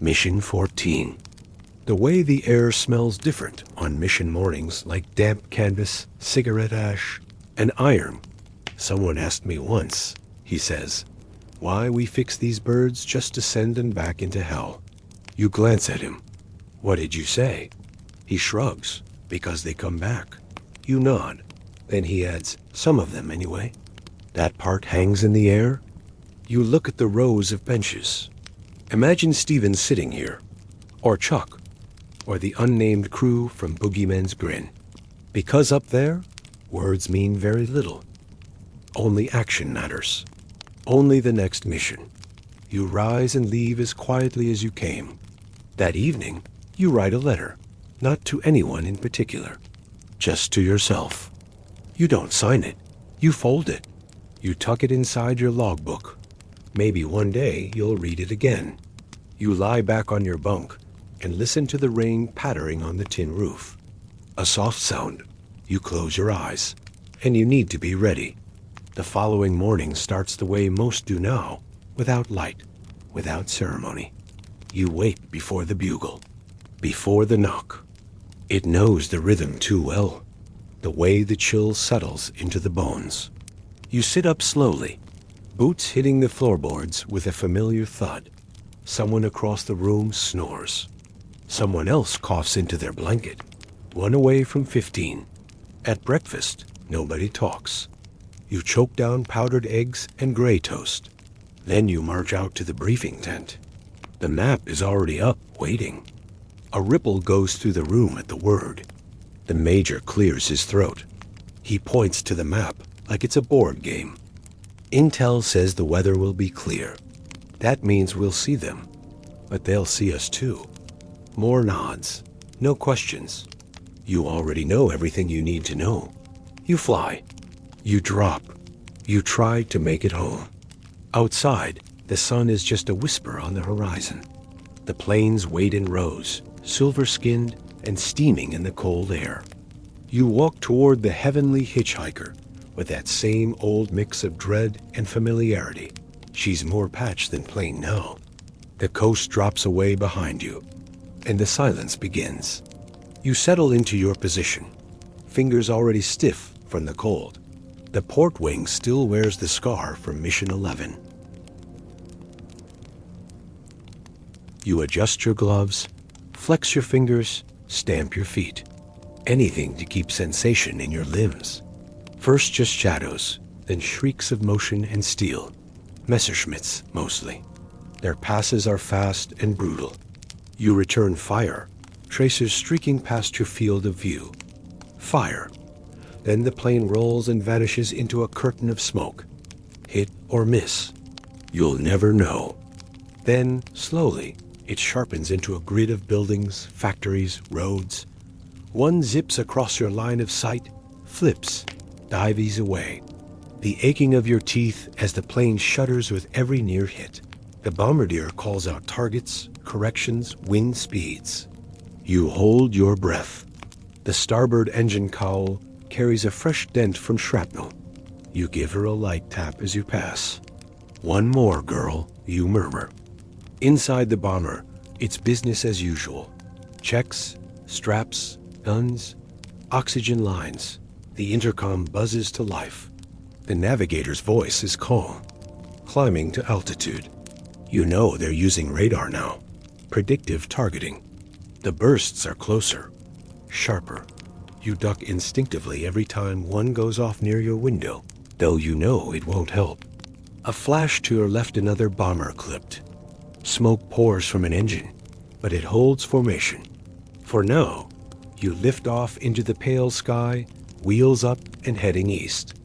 Mission 14. The way the air smells different on mission mornings, like damp canvas, cigarette ash, and iron. Someone asked me once, he says, why we fix these birds just to send them back into hell. You glance at him. What did you say? He shrugs, because they come back. You nod. Then he adds, some of them anyway. That part hangs in the air. You look at the rows of benches. Imagine Steven sitting here, or Chuck, or the unnamed crew from Boogeyman's Grin. Because up there, words mean very little. Only action matters. Only the next mission. You rise and leave as quietly as you came. That evening, you write a letter, not to anyone in particular, just to yourself. You don't sign it. You fold it. You tuck it inside your logbook. Maybe one day you'll read it again. You lie back on your bunk and listen to the rain pattering on the tin roof. A soft sound. You close your eyes, and you need to be ready. The following morning starts the way most do now, without light, without ceremony. You wait before the bugle, before the knock. It knows the rhythm too well, the way the chill settles into the bones. You sit up slowly, boots hitting the floorboards with a familiar thud. Someone across the room snores. Someone else coughs into their blanket. one away from 15. At breakfast, nobody talks. You choke down powdered eggs and gray toast. Then you march out to the briefing tent. The map is already up, waiting. A ripple goes through the room at the word. The major clears his throat. He points to the map like it's a board game. Intel says the weather will be clear. That means we'll see them. But they'll see us too. More nods. No questions. You already know everything you need to know. You fly. You drop. You try to make it home. Outside, the sun is just a whisper on the horizon. The planes wait in rows, silver-skinned and steaming in the cold air. You walk toward the heavenly hitchhiker with that same old mix of dread and familiarity. She's more patched than plain now. The coast drops away behind you, and the silence begins. You settle into your position, fingers already stiff from the cold. The port wing still wears the scar from Mission 11. You adjust your gloves, flex your fingers, stamp your feet. Anything to keep sensation in your limbs. First just shadows, then shrieks of motion and steel. Messerschmitts, mostly. Their passes are fast and brutal. You return fire, tracers streaking past your field of view. Fire. Then the plane rolls and vanishes into a curtain of smoke. Hit or miss. You'll never know. Then, slowly, it sharpens into a grid of buildings, factories, roads. One zips across your line of sight, flips, dives away. The aching of your teeth as the plane shudders with every near hit. The bombardier calls out targets, corrections, wind speeds. You hold your breath. The starboard engine cowl carries a fresh dent from shrapnel. You give her a light tap as you pass. "One more, girl," you murmur. Inside the bomber, it's business as usual. Checks, straps, guns, oxygen lines. The intercom buzzes to life. The navigator's voice is calm. Climbing to altitude. You know they're using radar now. Predictive targeting. The bursts are closer, sharper. You duck instinctively every time one goes off near your window, though you know it won't help. A flash to your left, another bomber clipped. Smoke pours from an engine, but it holds formation. For now, you lift off into the pale sky, wheels up and heading east.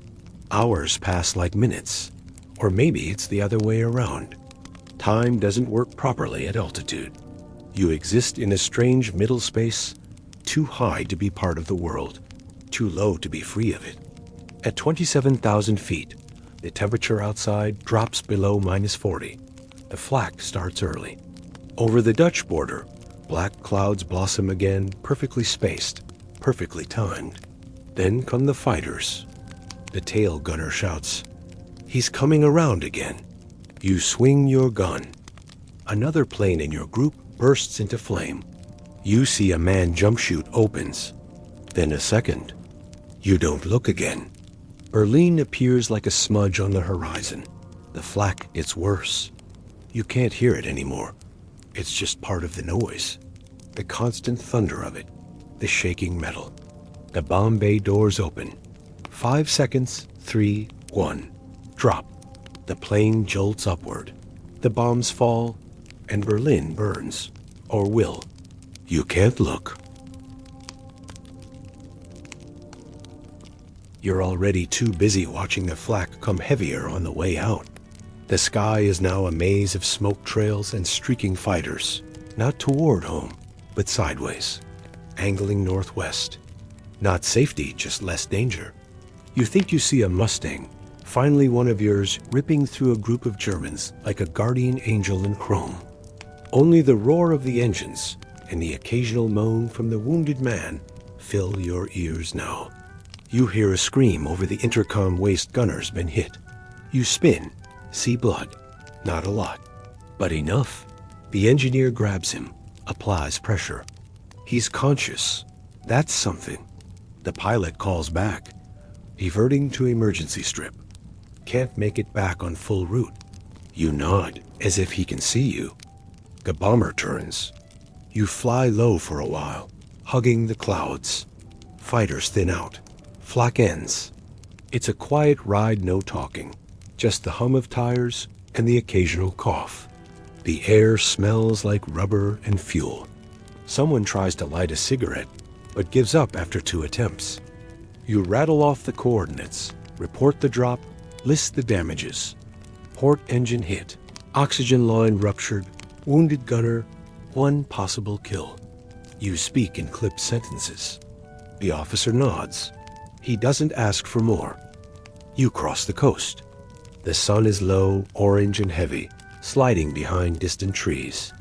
Hours pass like minutes, or maybe it's the other way around. Time doesn't work properly at altitude. You exist in a strange middle space, too high to be part of the world, too low to be free of it. At 27,000 feet, the temperature outside drops below -40. The flak starts early. Over the Dutch border, black clouds blossom again, perfectly spaced, perfectly timed. Then come the fighters. The tail gunner shouts, "He's coming around again." You swing your gun. Another plane in your group bursts into flame. You see a man jump chute opens. Then a second. You don't look again. Berlin appears like a smudge on the horizon. The flak gets worse. You can't hear it anymore. It's just part of the noise. The constant thunder of it. The shaking metal. The bomb bay doors open. 5 seconds, 3, 1. Drop. The plane jolts upward. The bombs fall, and Berlin burns. Or will. You can't look. You're already too busy watching the flak come heavier on the way out. The sky is now a maze of smoke trails and streaking fighters, not toward home, but sideways, angling northwest. Not safety, just less danger. You think you see a Mustang, finally one of yours, ripping through a group of Germans like a guardian angel in chrome. Only the roar of the engines and the occasional moan from the wounded man fill your ears now. You hear a scream over the intercom waist gunner's been hit. You spin, see blood. Not a lot, but enough. The engineer grabs him, applies pressure. He's conscious. That's something. The pilot calls back, diverting to emergency strip. Can't make it back on full route. You nod, as if he can see you. The bomber turns. You fly low for a while, hugging the clouds. Fighters thin out. Flak ends. It's a quiet ride, no talking. Just the hum of tires and the occasional cough. The air smells like rubber and fuel. Someone tries to light a cigarette, but gives up after 2 attempts. You rattle off the coordinates, report the drop, list the damages. Port engine hit, oxygen line ruptured, wounded gunner, 1 possible kill. You speak in clipped sentences. The officer nods. He doesn't ask for more. You cross the coast. The sun is low, orange and heavy, sliding behind distant trees.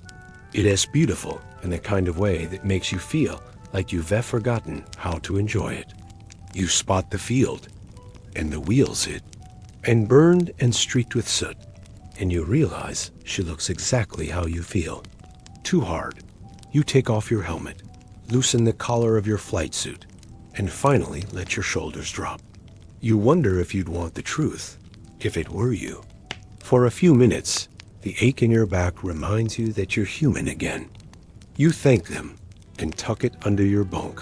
It is beautiful in the kind of way that makes you feel like you've forgotten how to enjoy it. You spot the field, and the wheels hit, and burned and streaked with soot, and you realize she looks exactly how you feel. Too hard. You take off your helmet, loosen the collar of your flight suit, and finally let your shoulders drop. You wonder if you'd want the truth, if it were you. For a few minutes, the ache in your back reminds you that you're human again. You thank them and tuck it under your bunk.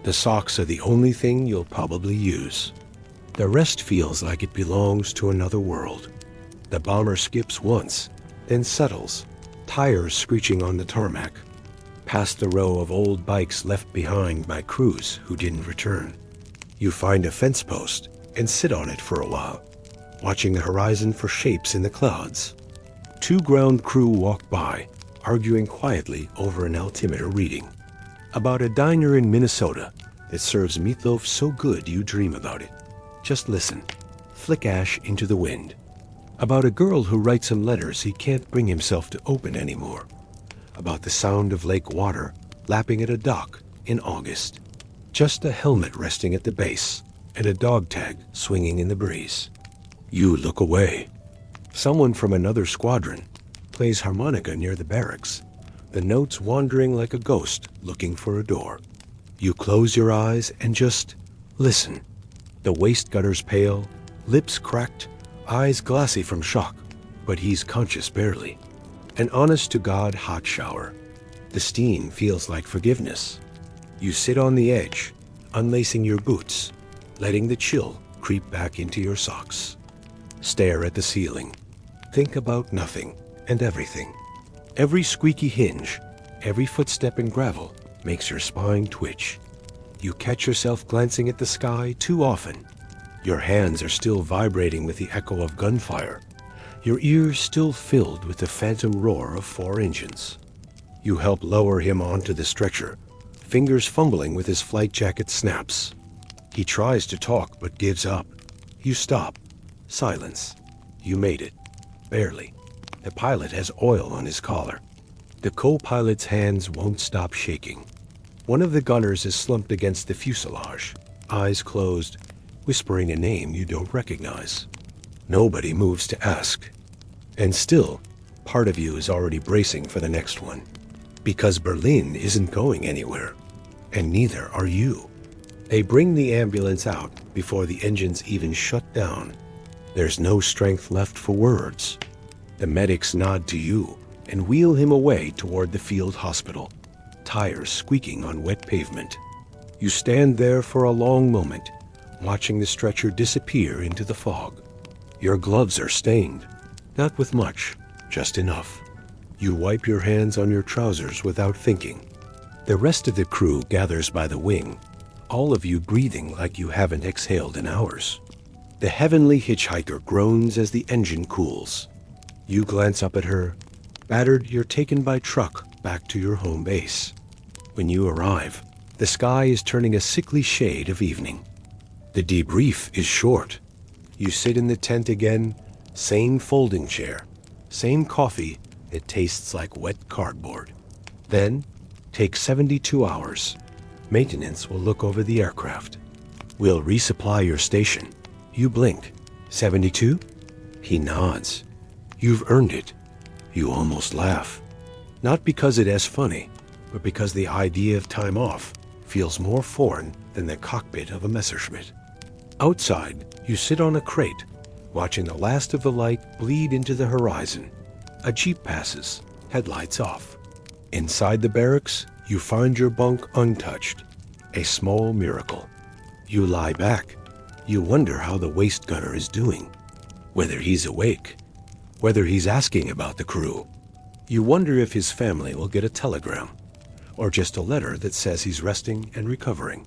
The socks are the only thing you'll probably use. The rest feels like it belongs to another world. The bomber skips once, then settles, tires screeching on the tarmac. Past the row of old bikes left behind by crews who didn't return. You find a fence post and sit on it for a while, watching the horizon for shapes in the clouds. 2 ground crew walk by, arguing quietly over an altimeter reading. About a diner in Minnesota that serves meatloaf so good you dream about it. Just listen. Flick ash into the wind. About a girl who writes him letters he can't bring himself to open anymore. About the sound of lake water lapping at a dock in August. Just a helmet resting at the base and a dog tag swinging in the breeze. You look away. Someone from another squadron plays harmonica near the barracks, the notes wandering like a ghost looking for a door. You close your eyes and just listen. The waist gunner's pale, lips cracked, eyes glassy from shock, but he's conscious barely. An honest-to-God hot shower. The steam feels like forgiveness. You sit on the edge, unlacing your boots, letting the chill creep back into your socks. Stare at the ceiling. Think about nothing and everything. Every squeaky hinge, every footstep in gravel makes your spine twitch. You catch yourself glancing at the sky too often. Your hands are still vibrating with the echo of gunfire. Your ears still filled with the phantom roar of 4 engines. You help lower him onto the stretcher, fingers fumbling with his flight jacket snaps. He tries to talk but gives up. You stop. Silence. You made it. Barely. The pilot has oil on his collar. The co-pilot's hands won't stop shaking. One of the gunners is slumped against the fuselage, eyes closed, whispering a name you don't recognize. Nobody moves to ask. And still, part of you is already bracing for the next one. Because Berlin isn't going anywhere. And neither are you. They bring the ambulance out before the engines even shut down. There's no strength left for words. The medics nod to you and wheel him away toward the field hospital, tires squeaking on wet pavement. You stand there for a long moment, watching the stretcher disappear into the fog. Your gloves are stained, not with much, just enough. You wipe your hands on your trousers without thinking. The rest of the crew gathers by the wing, all of you breathing like you haven't exhaled in hours. The heavenly hitchhiker groans as the engine cools. You glance up at her. Battered, you're taken by truck back to your home base. When you arrive, the sky is turning a sickly shade of evening. The debrief is short. You sit in the tent again, same folding chair, same coffee that tastes like wet cardboard. Then, take 72 hours. Maintenance will look over the aircraft. We'll resupply your station. You blink. 72? He nods. You've earned it. You almost laugh. Not because it is funny, but because the idea of time off feels more foreign than the cockpit of a Messerschmitt. Outside, you sit on a crate, watching the last of the light bleed into the horizon. A jeep passes, headlights off. Inside the barracks, You find your bunk untouched, a small miracle. You lie back. You wonder how the waist gunner is doing, whether he's awake, whether he's asking about the crew. You wonder if his family will get a telegram, or just a letter that says he's resting and recovering.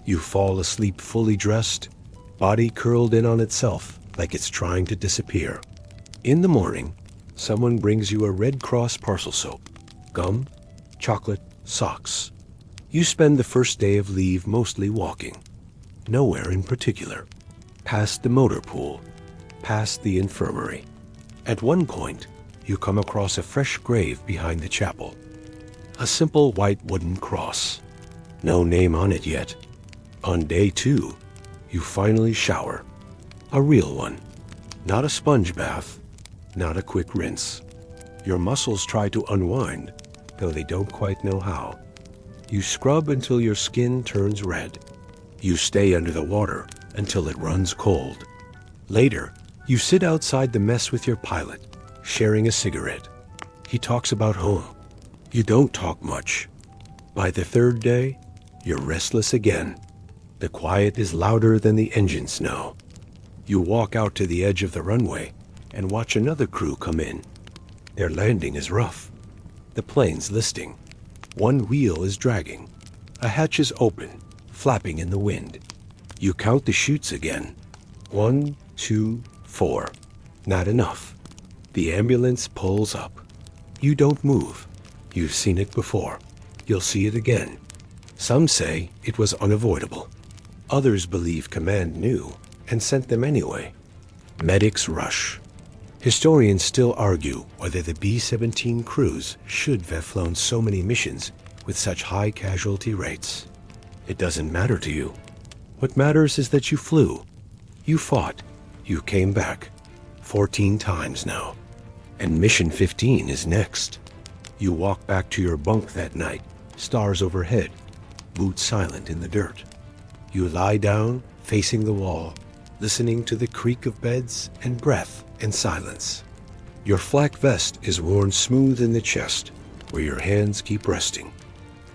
You fall asleep fully dressed, body curled in on itself like it's trying to disappear. In the morning, someone brings you a Red Cross parcel soap, gum, chocolate, socks. You spend the first day of leave mostly walking, nowhere in particular, past the motor pool, past the infirmary. At one point, you come across a fresh grave behind the chapel. A simple white wooden cross. No name on it yet. On day 2, you finally shower. A real one. Not a sponge bath, not a quick rinse. Your muscles try to unwind, though they don't quite know how. You scrub until your skin turns red. You stay under the water until it runs cold. Later, you sit outside the mess with your pilot, sharing a cigarette. He talks about home. You don't talk much. By the 3rd day, you're restless again. The quiet is louder than the engines know. You walk out to the edge of the runway and watch another crew come in. Their landing is rough. The plane's listing. One wheel is dragging. A hatch is open, flapping in the wind. You count the chutes again. 1, 2, 4. Not enough. The ambulance pulls up. You don't move. You've seen it before. You'll see it again. Some say it was unavoidable. Others believe command knew and sent them anyway. Medics rush. Historians still argue whether the B-17 crews should have flown so many missions with such high casualty rates. It doesn't matter to you. What matters is that you flew. You fought. You came back. 14 times now. And Mission 15 is next. You walk back to your bunk that night, stars overhead, boots silent in the dirt. You lie down, facing the wall, listening to the creak of beds and breath and silence. Your flak vest is worn smooth in the chest, where your hands keep resting.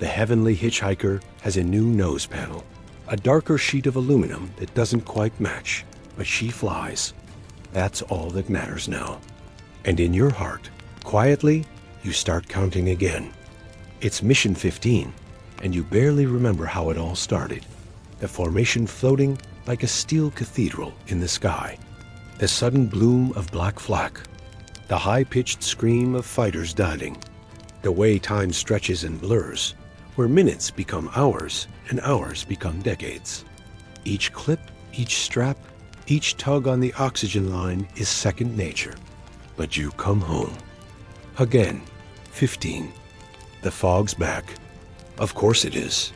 The heavenly hitchhiker has a new nose panel, a darker sheet of aluminum that doesn't quite match, but she flies. That's all that matters now. And in your heart, quietly, you start counting again. It's Mission 15, and you barely remember how it all started. The formation floating like a steel cathedral in the sky. The sudden bloom of black flak. The high-pitched scream of fighters diving. The way time stretches and blurs, where minutes become hours and hours become decades. Each clip, each strap, each tug on the oxygen line is second nature. But you come home. Again, 15. The fog's back. Of course it is.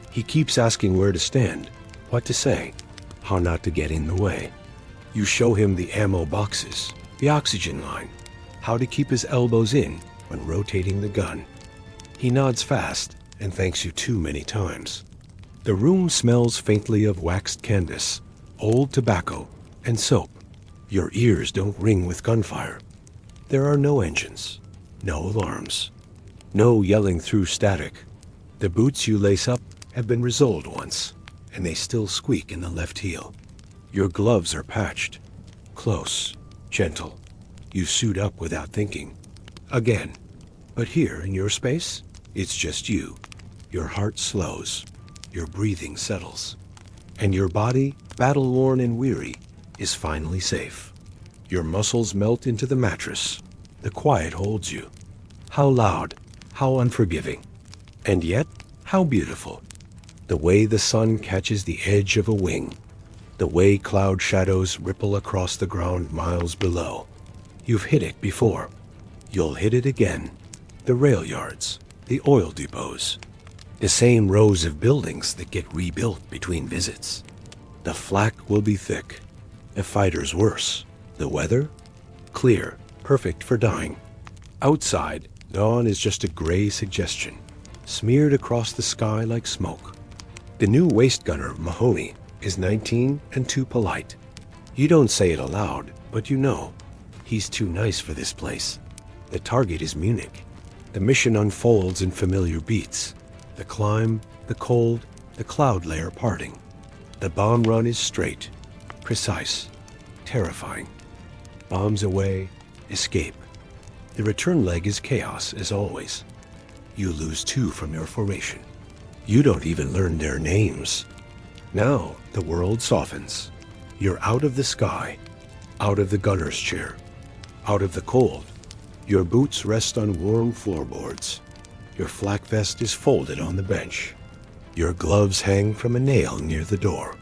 He keeps asking where to stand, what to say, how not to get in the way. You show him the ammo boxes, the oxygen line, how to keep his elbows in when rotating the gun. He nods fast and thanks you too many times. The room smells faintly of waxed canvas, old tobacco, and soap. Your ears don't ring with gunfire. There are no engines, no alarms, no yelling through static. The boots you lace up have been resoled once, and they still squeak in the left heel. Your gloves are patched, close, gentle. You suit up without thinking. Again. But here in your space, it's just you. Your heart slows. Your breathing settles. And your body, battle-worn and weary, is finally safe. Your muscles melt into the mattress. The quiet holds you. How loud, how unforgiving. And yet, how beautiful. The way the sun catches the edge of a wing. The way cloud shadows ripple across the ground miles below. You've hit it before. You'll hit it again. The rail yards, the oil depots. The same rows of buildings that get rebuilt between visits. The flak will be thick. The fighters worse. The weather? Clear, perfect for dying. Outside, dawn is just a gray suggestion, smeared across the sky like smoke. The new waist gunner, Mahoney, is 19 and too polite. You don't say it aloud, but you know. He's too nice for this place. The target is Munich. The mission unfolds in familiar beats. The climb, the cold, the cloud layer parting. The bomb run is straight, precise, terrifying. Bombs away, escape. The return leg is chaos, as always. You lose 2 from your formation. You don't even learn their names. Now the world softens. You're out of the sky, out of the gunner's chair, out of the cold. Your boots rest on warm floorboards. Your flak vest is folded on the bench. Your gloves hang from a nail near the door.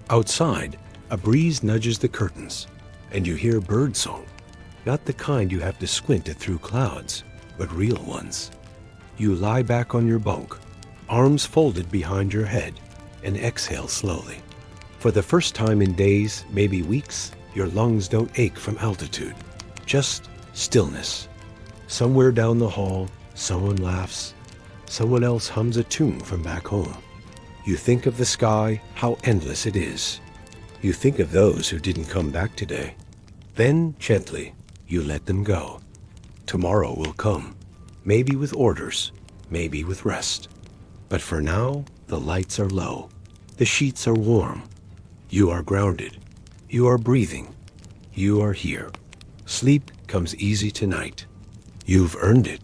Outside, a breeze nudges the curtains, and you hear birdsong. Not the kind you have to squint at through clouds, but real ones. You lie back on your bunk, arms folded behind your head, and exhale slowly. For the first time in days, maybe weeks, your lungs don't ache from altitude. Just stillness. Somewhere down the hall, someone laughs. Someone else hums a tune from back home. You think of the sky, how endless it is. You think of those who didn't come back today. Then, gently, you let them go. Tomorrow will come, maybe with orders, maybe with rest. But for now, the lights are low. The sheets are warm. You are grounded. You are breathing. You are here. Sleep comes easy tonight. You've earned it.